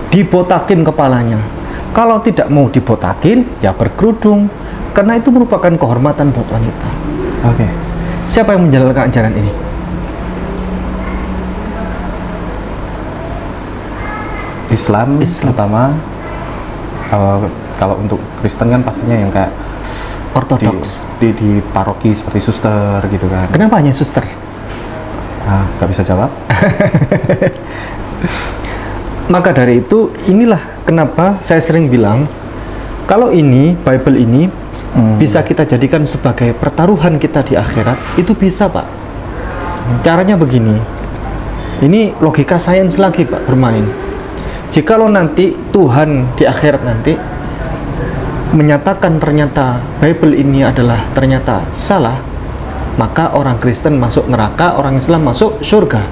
dibotakin kepalanya. Kalau tidak mau dibotakin, ya berkerudung, karena itu merupakan kehormatan buat wanita. Oke. Siapa yang menjalankan ajaran ini? Islam utama. Kalau untuk Kristen kan pastinya yang kayak Ortodoks di paroki seperti suster gitu kan. Kenapa hanya suster? Gak bisa jawab. Maka dari itu, inilah kenapa saya sering bilang, kalau ini Bible ini bisa kita jadikan sebagai pertaruhan kita di akhirat, itu bisa, Pak. Caranya begini, ini logika sains lagi, Pak, bermain. Jikalau nanti Tuhan di akhirat nanti menyatakan ternyata Bible ini adalah ternyata salah, maka orang Kristen masuk neraka, orang Islam masuk surga.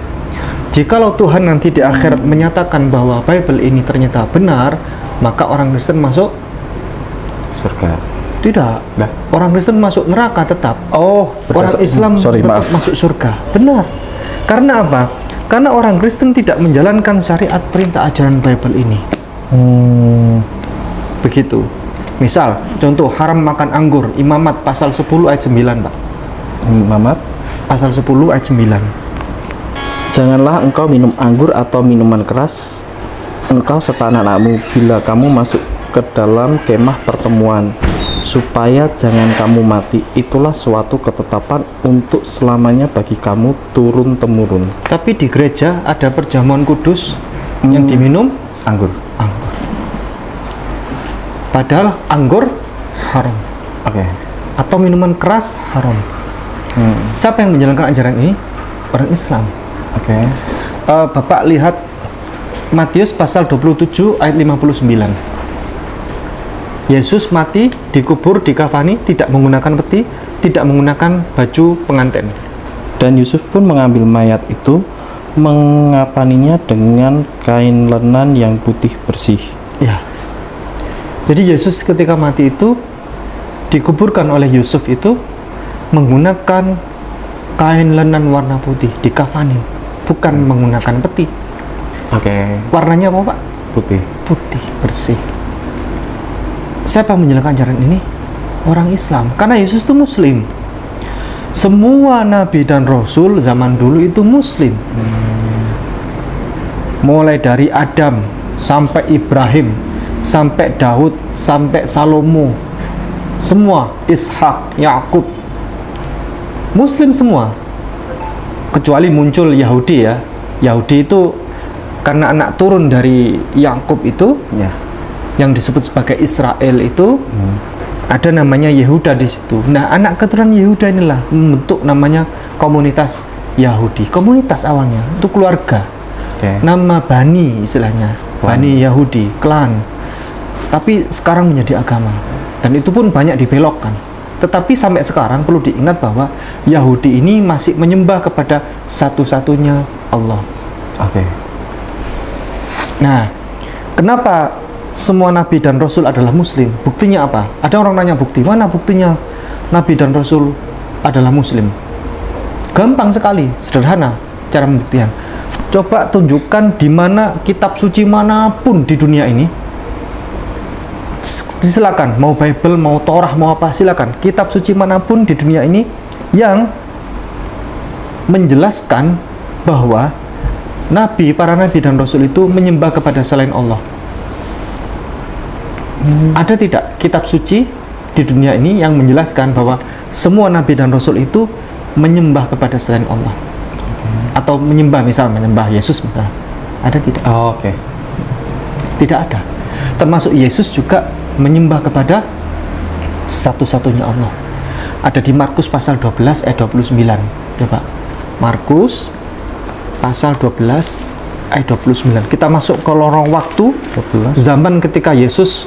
Jikalau Tuhan nanti di akhirat menyatakan bahwa Bible ini ternyata benar, maka orang Kristen masuk surga. Tidak. Nah. Orang Kristen masuk neraka tetap. Orang Islam tetap masuk surga. Benar. Karena apa? Karena orang Kristen tidak menjalankan syariat perintah ajaran Bible ini. Begitu. Misal, contoh haram makan anggur, Imamat pasal 10 ayat 9, Pak. Imamat pasal 10 ayat 9. Janganlah engkau minum anggur atau minuman keras, engkau serta anak-anakmu, bila kamu masuk ke dalam kemah pertemuan, supaya jangan kamu mati. Itulah suatu ketetapan untuk selamanya bagi kamu turun-temurun. Tapi di gereja ada perjamuan kudus yang diminum anggur. Padahal anggur haram. Oke. Atau minuman keras haram. Siapa yang menjalankan ajaran ini? Orang Islam. Oke. Bapak lihat Matius pasal 27 ayat 59. Yesus mati, dikubur, dikafani, tidak menggunakan peti, tidak menggunakan baju pengantin. Dan Yusuf pun mengambil mayat itu, mengapaninya dengan kain lenan yang putih bersih. Ya. Jadi Yesus ketika mati itu dikuburkan oleh Yusuf itu menggunakan kain lenan warna putih, dikafani, bukan menggunakan peti. Oke. Warnanya apa, Pak? Putih. Putih, bersih. Siapa yang menjalankan ajaran ini? Orang Islam. Karena Yesus itu Muslim. Semua nabi dan rasul zaman dulu itu Muslim. Mulai dari Adam sampai Ibrahim, sampai Daud, sampai Salomo, semua, Ishak, Yakub, Muslim semua. Kecuali muncul Yahudi ya. Yahudi itu karena anak turun dari Yakub itu, Ya. yang disebut sebagai Israel itu, ada namanya Yehuda di situ. Nah, anak keturunan Yehuda inilah membentuk namanya komunitas Yahudi. Komunitas awalnya itu keluarga. Oke. Nama Bani istilahnya, Bani Yahudi, klan. Tapi sekarang menjadi agama. Dan itu pun banyak dibelokkan. Tetapi sampai sekarang perlu diingat bahwa Yahudi ini masih menyembah kepada satu-satunya Allah. Oke. Nah, kenapa semua nabi dan rasul adalah muslim? Buktinya apa? Ada orang nanya bukti, mana buktinya nabi dan rasul adalah muslim? Gampang sekali, sederhana cara pembuktian. Coba tunjukkan di mana kitab suci manapun di dunia ini. Silakan, mau Bible, mau Torah, mau apa, silakan. Kitab suci manapun di dunia ini yang menjelaskan bahwa para nabi dan rasul itu menyembah kepada selain Allah. Ada tidak kitab suci di dunia ini yang menjelaskan bahwa semua nabi dan rasul itu menyembah kepada selain Allah? atau menyembah, misal menyembah Yesus misal, ada tidak? Oh, oke. Tidak ada. Termasuk Yesus juga menyembah kepada satu-satunya Allah. Ada di Markus pasal 12 ayat 29. Coba Markus pasal 12 ayat 29. Kita masuk ke lorong waktu 12. zaman ketika Yesus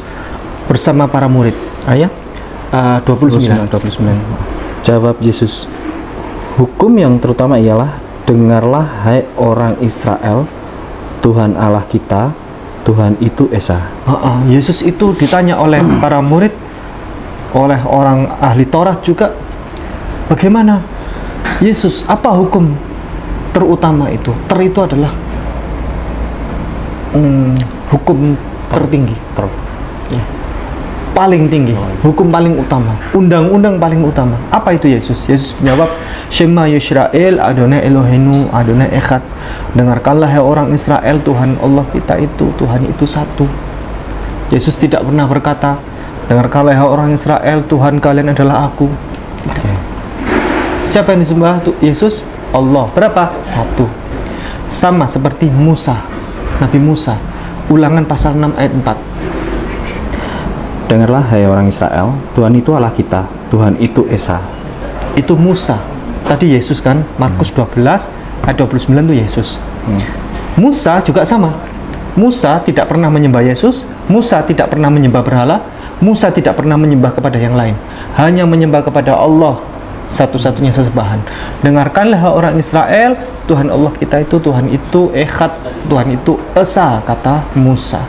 bersama para murid. Ayat 29. Jawab Yesus, hukum yang terutama ialah, dengarlah hai orang Israel, Tuhan Allah kita, Tuhan itu Esa. Yesus itu ditanya oleh para murid, oleh orang ahli Taurat juga, bagaimana Yesus, apa hukum terutama itu? Itu adalah hukum tertinggi, ya. Paling tinggi, hukum paling utama, undang-undang paling utama. Apa itu Yesus? Yesus menjawab, Shema Yisrael, Adonai Elohenu, Adonai Echad. Dengarkanlah hai orang Israel, Tuhan Allah kita itu, Tuhan itu satu. Yesus tidak pernah berkata, dengarkanlah hai orang Israel, Tuhan kalian adalah aku. Siapa yang disembah Yesus? Allah. Berapa? Satu. Sama seperti Musa, Nabi Musa. Ulangan pasal 6 ayat 4. Dengarlah hai orang Israel, Tuhan itu Allah kita, Tuhan itu Esa. Itu Musa. Tadi Yesus kan, Markus 12 ayat 29 itu Yesus. Musa juga sama. Musa tidak pernah menyembah Yesus, Musa tidak pernah menyembah berhala, Musa tidak pernah menyembah kepada yang lain. Hanya menyembah kepada Allah, satu-satunya sesembahan. Dengarkanlah orang Israel, Tuhan Allah kita itu, Tuhan itu Echad, Tuhan itu Esa, kata Musa.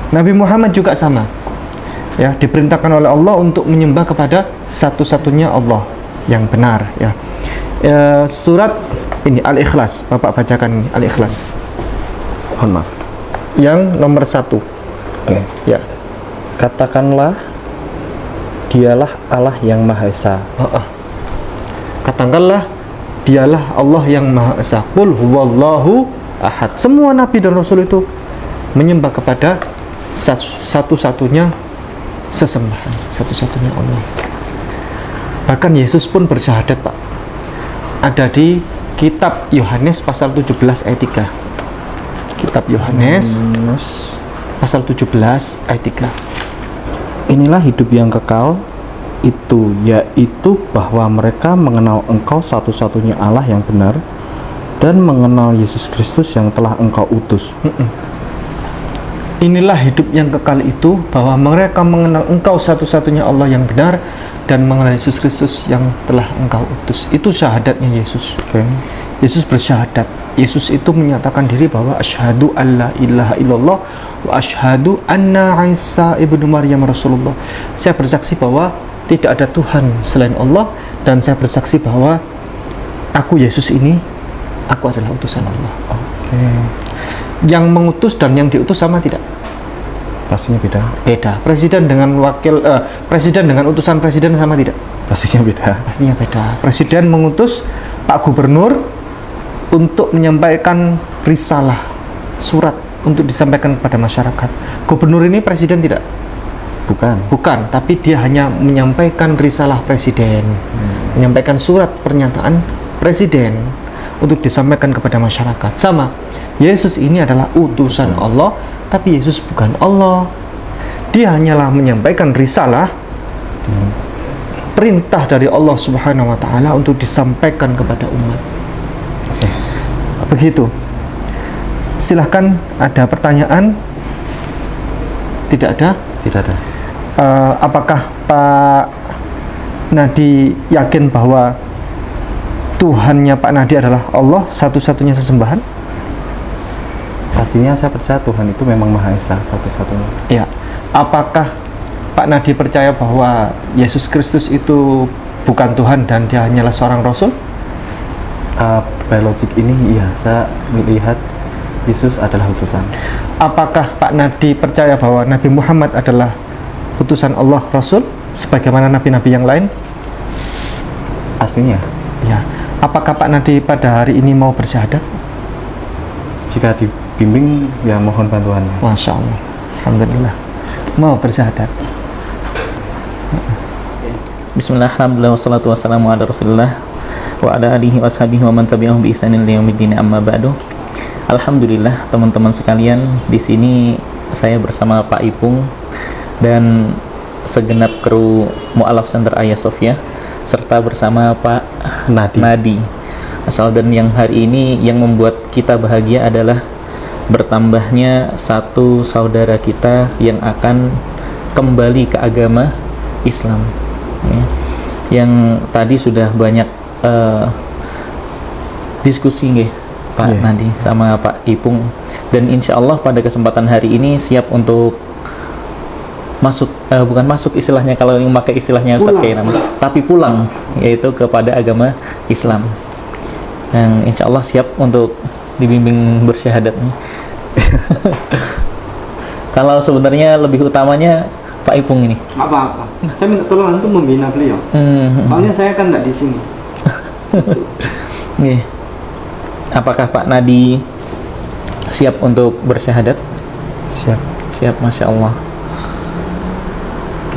Nabi Muhammad juga sama. Ya, diperintahkan oleh Allah untuk menyembah kepada satu-satunya Allah yang benar, ya. Surat ini Al-Ikhlas, Bapak bacakan ini Al-Ikhlas. Mohon maaf. Yang nomor 1. Ya. Katakanlah, dialah Allah yang Maha Esa. Katakanlah, dialah Allah yang Maha Esa. Qul huwallahu ahad. Semua nabi dan rasul itu menyembah kepada satu-satunya sesembahan, satu-satunya Allah. Bahkan Yesus pun bersyahadat, Pak. Ada di kitab Yohanes pasal 17 ayat 3. Kitab Yohanes pasal 17 ayat 3. Inilah hidup yang kekal, itu yaitu bahwa mereka mengenal Engkau satu-satunya Allah yang benar dan mengenal Yesus Kristus yang telah Engkau utus. Inilah hidup yang kekal itu, bahwa mereka mengenal Engkau satu-satunya Allah yang benar dan mengenal Yesus Kristus yang telah Engkau utus. Itu syahadatnya Yesus. Yesus bersyahadat. Yesus itu menyatakan diri bahwa asyhadu alla ilaha illallah wa asyhadu anna Isa ibnu Maryam Rasulullah. Saya bersaksi bahwa tidak ada Tuhan selain Allah, dan saya bersaksi bahwa aku Yesus ini, aku adalah utusan Allah. Yang mengutus dan yang diutus sama tidak? Pastinya beda. Beda. Presiden dengan presiden dengan utusan presiden sama tidak? Pastinya beda. Pastinya beda. Presiden mengutus Pak Gubernur untuk menyampaikan risalah, surat untuk disampaikan kepada masyarakat. Gubernur ini presiden tidak? Bukan, tapi dia hanya menyampaikan risalah presiden, menyampaikan surat pernyataan presiden untuk disampaikan kepada masyarakat. Sama, Yesus ini adalah utusan Allah, tapi Yesus bukan Allah. Dia hanyalah menyampaikan risalah, perintah dari Allah Subhanahu wa taala untuk disampaikan kepada umat. Begitu. Silahkan, ada pertanyaan? Tidak ada? Tidak ada. Apakah Pak Nadi yakin bahwa Tuhannya Pak Nadi adalah Allah, satu-satunya sesembahan? Pastinya saya percaya Tuhan itu memang Maha Esa, satu-satunya. Ya. Apakah Pak Nadi percaya bahwa Yesus Kristus itu bukan Tuhan dan dia hanyalah seorang rasul? By logik ini, iya, saya melihat Yesus adalah utusan. Apakah Pak Nadi percaya bahwa Nabi Muhammad adalah utusan Allah, Rasul, sebagaimana nabi-nabi yang lain? Pastinya. Ya. Apakah Pak Nadi pada hari ini mau bersyahadat? Jika dibimbing, ya mohon bantuannya. Masya Allah. Alhamdulillah. Mau bersyahadat. Bismillah, alhamdulillah, wassalatu wassalamu ala rasulillah wa ala alihi washabihi wa man tabi'ahum bi ihsanin ila yaumiddin, amma ba'du. Alhamdulillah teman-teman sekalian, di sini saya bersama Pak Ipung dan segenap kru Mu'alaf Center Hagia Sophia serta bersama Pak Nadi. Dan yang hari ini yang membuat kita bahagia adalah bertambahnya satu saudara kita yang akan kembali ke agama Islam, ya. Yang tadi sudah banyak diskusi nggih Pak Nadi sama Pak Ipung, dan insya Allah pada kesempatan hari ini siap untuk masuk, bukan masuk istilahnya, kalau yang pakai istilahnya Ustaz kayak namanya, tapi pulang, yaitu kepada agama Islam, yang insya Allah siap untuk dibimbing bersyahadat nih. Kalau sebenarnya lebih utamanya Pak Ipung ini. Apa-apa. Saya minta tolong untuk membina beliau. Soalnya saya kan nggak di sini. Apakah Pak Nadi siap untuk bersyahadat? Siap. Siap, Masya Allah.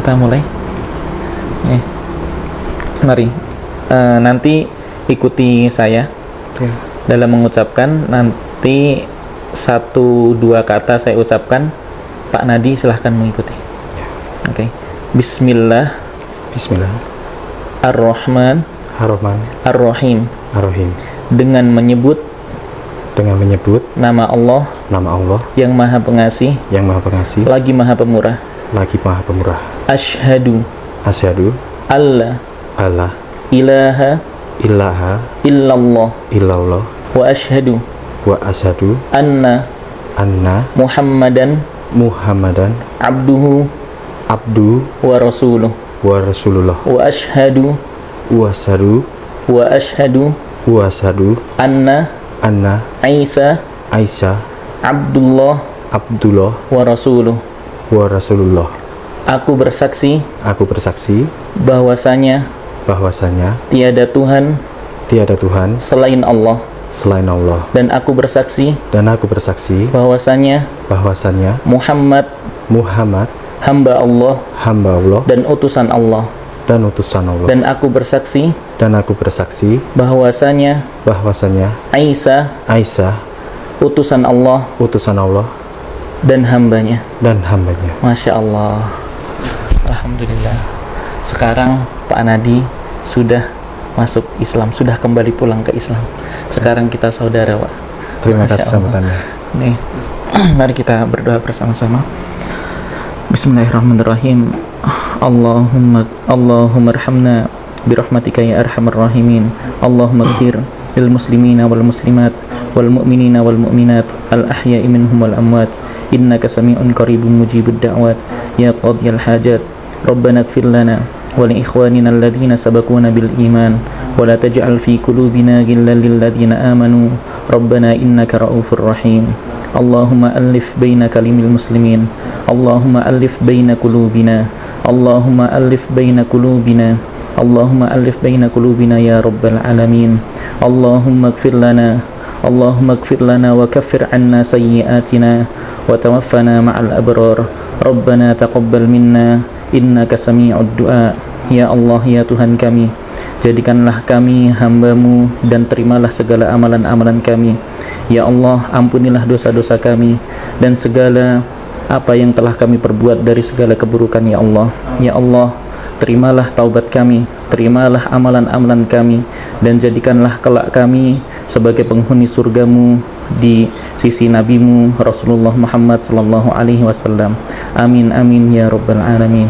Kita mulai. Mari. Nanti ikuti saya dalam mengucapkan. Nanti 1-2 kata saya ucapkan. Pak Nadi silahkan mengikuti. Oke. Bismillah. Ar-Rahman. Ar-Rahim. Dengan menyebut nama Allah yang Maha Pengasih, lagi Maha Pemurah. Asyhadu alla ilaha illallah wa asyhadu anna Muhammadan abduhu wa rasuluh wa asyhadu anna Isa Abdullah wa rasuluh. Aku bersaksi bahwasanya tiada Tuhan selain Allah. Dan aku bersaksi bahwasanya Muhammad hamba Allah dan utusan Allah. Dan aku bersaksi bahwasanya Isa utusan Allah dan hambanya. Masya Allah. Alhamdulillah. Sekarang Pak Nadi sudah masuk Islam, sudah kembali pulang ke Islam. Sekarang kita saudara, Pak. Terima kasih sambutannya. Nih, mari kita berdoa bersama-sama. Bismillahirrahmanirrahim. Allahumma arhamna birahmatika ya arhamar rahimin. Allahumma ighfir lil muslimina wal muslimat wal mu'minina wal mu'minat al ahya'i minhum wal amwat innaka sami'un qaribun mujibud da'wat ya qadiyal hajat. Rabbana ighfir lana wa li ikhwanina alladhina sabaquna bil iman wa la taj'al fi qulubina ghillan lil ladzina amanu rabbana innaka ra'ufur rahim. Allahumma alif baina kalimil muslimin. Allahumma alif baina qulubina. Allahumma alif baina qulubina. Allahumma alif baina qulubina ya rabbal alamin. Allahumma ighfir lana wa kaffir anna sayyi'atina wa tawaffana ma'al abrar. Rabbana taqabbal minna innaka sami'ud du'a. Ya Allah, ya Tuhan kami, jadikanlah kami hamba-Mu dan terimalah segala amalan-amalan kami. Ya Allah, ampunilah dosa-dosa kami dan segala apa yang telah kami perbuat dari segala keburukan, ya Allah. Ya Allah, terimalah taubat kami, terimalah amalan-amalan kami, dan jadikanlah kelak kami sebagai penghuni surga-Mu di sisi Nabi-Mu Rasulullah Muhammad sallallahu alaihi wasallam. Amin amin ya rabbal alamin.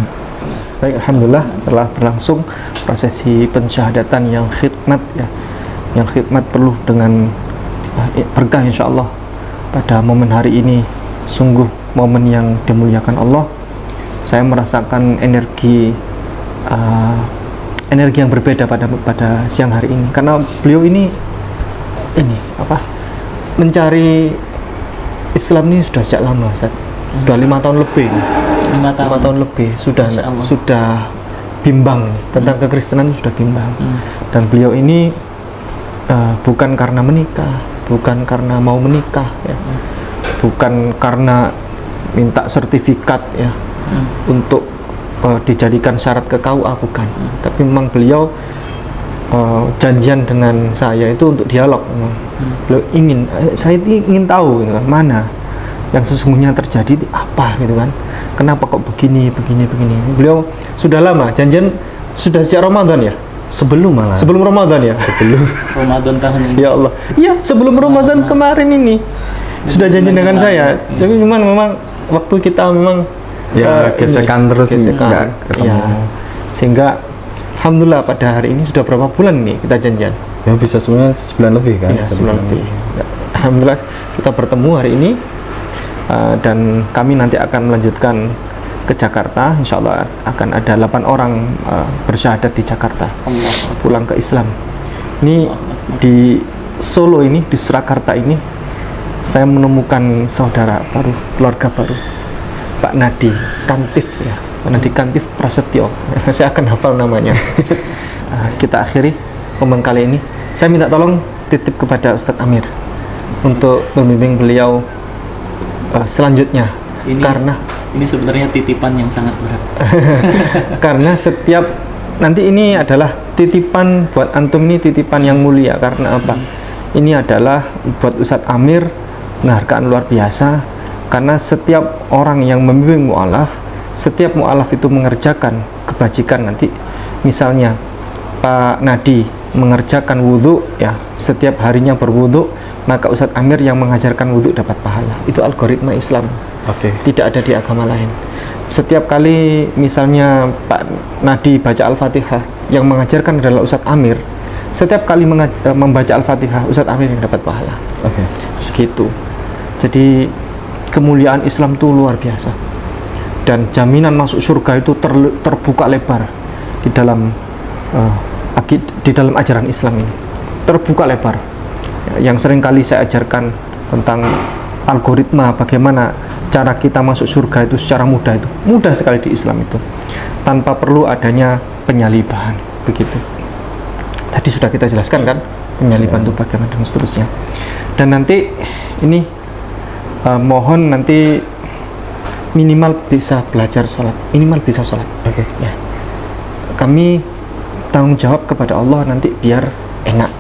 Baik, alhamdulillah telah berlangsung prosesi pensyahadatan yang khidmat, ya. Yang khidmat penuh dengan berkah insyaallah pada momen hari ini. Sungguh momen yang dimuliakan Allah. Saya merasakan energi yang berbeda pada siang hari ini, karena beliau ini mencari Islam ini sudah sejak lama, Ustaz. Sudah 5 tahun lebih. 5 tahun lebih sudah bimbang tentang kekristenan, sudah bimbang. Dan beliau ini bukan karena menikah, bukan karena mau menikah, ya. Bukan karena minta sertifikat, ya, untuk dijadikan syarat ke KUA, bukan. Tapi memang beliau janjian dengan saya itu untuk dialog. Beliau saya ingin tahu gitu kan, mana yang sesungguhnya terjadi itu apa gitu kan, kenapa kok begini. Beliau sudah lama janjian, sudah sejak Ramadan ya, sebelum Ramadan ya, sebelum Ramadan tahun ini. ya Allah, iya sebelum Ramadan kemarin ini sudah janji dengan saya. Tapi cuman memang waktu kita memang gesekan terus nggak ketemu. Ya, sehingga alhamdulillah pada hari ini sudah berapa bulan nih kita janjian? Ya bisa sebenarnya sebulan lebih kan? Ya, sebulan lebih. Alhamdulillah kita bertemu hari ini, dan kami nanti akan melanjutkan ke Jakarta. Insya Allah akan ada 8 orang bersyahadat di Jakarta, pulang ke Islam. Ini di Solo ini, di Surakarta ini, saya menemukan saudara baru, keluarga baru, Pak Nadi Kantif ya, Pak Nadi Kantif Prasetyo. Saya akan hafal namanya. Kita akhiri omongan kali ini. Saya minta tolong titip kepada Ustadz Amir untuk membimbing beliau selanjutnya. Karena ini sebenarnya titipan yang sangat berat. Karena setiap nanti ini adalah titipan buat antum, ini titipan yang mulia. Karena apa? Ini adalah buat Ustadz Amir penghargaan luar biasa, karena setiap orang yang membimbing mu'alaf, setiap mu'alaf itu mengerjakan kebajikan. Nanti misalnya Pak Nadi mengerjakan wudhu ya, setiap harinya berwudhu, maka Ustadz Amir yang mengajarkan wudhu dapat pahala. Itu algoritma Islam. Tidak ada di agama lain. Setiap kali misalnya Pak Nadi baca Al-Fatihah, yang mengajarkan adalah Ustadz Amir, setiap kali membaca Al-Fatihah, Ustadz Amir yang dapat pahala. Segitu. Jadi kemuliaan Islam itu luar biasa, dan jaminan masuk surga itu terbuka lebar di dalam ajaran Islam ini, terbuka lebar. Yang sering kali saya ajarkan tentang algoritma bagaimana cara kita masuk surga itu secara mudah, itu mudah sekali di Islam itu, tanpa perlu adanya penyaliban. Begitu tadi sudah kita jelaskan kan, penyaliban itu bagaimana dan seterusnya. Dan nanti ini mohon nanti minimal bisa belajar sholat, minimal bisa sholat. Ya. Kami tanggung jawab kepada Allah nanti biar enak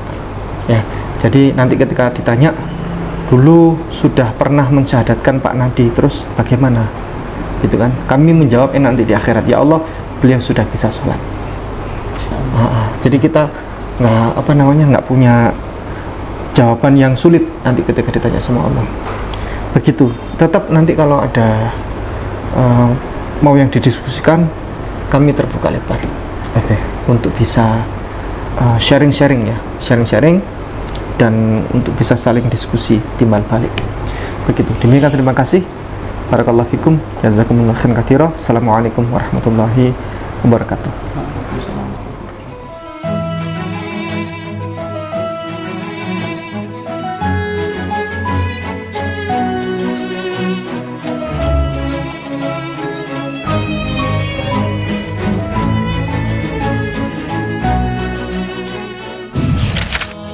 ya. Jadi nanti ketika ditanya, dulu sudah pernah mensyahadatkan Pak Nadi, terus bagaimana gitu kan, kami menjawab nanti di akhirat, ya Allah beliau sudah bisa sholat. Jadi kita nggak punya jawaban yang sulit nanti ketika ditanya sama Allah. Begitu. Tetap nanti kalau ada mau yang didiskusikan, kami terbuka lebar untuk bisa sharing-sharing ya, sharing-sharing, dan untuk bisa saling diskusi timbal balik. Begitu. Demikian, terima kasih. Barakallahu fikum, jazakumullahu khairan katsira. Assalamualaikum warahmatullahi wabarakatuh.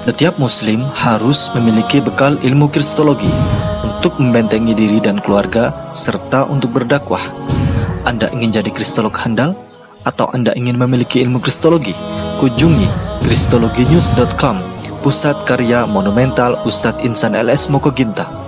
Setiap muslim harus memiliki bekal ilmu kristologi untuk membentengi diri dan keluarga, serta untuk berdakwah. Anda ingin jadi kristolog handal? Atau Anda ingin memiliki ilmu kristologi? Kunjungi kristologinews.com, pusat karya monumental Ustadz Insan LS Mokoginta.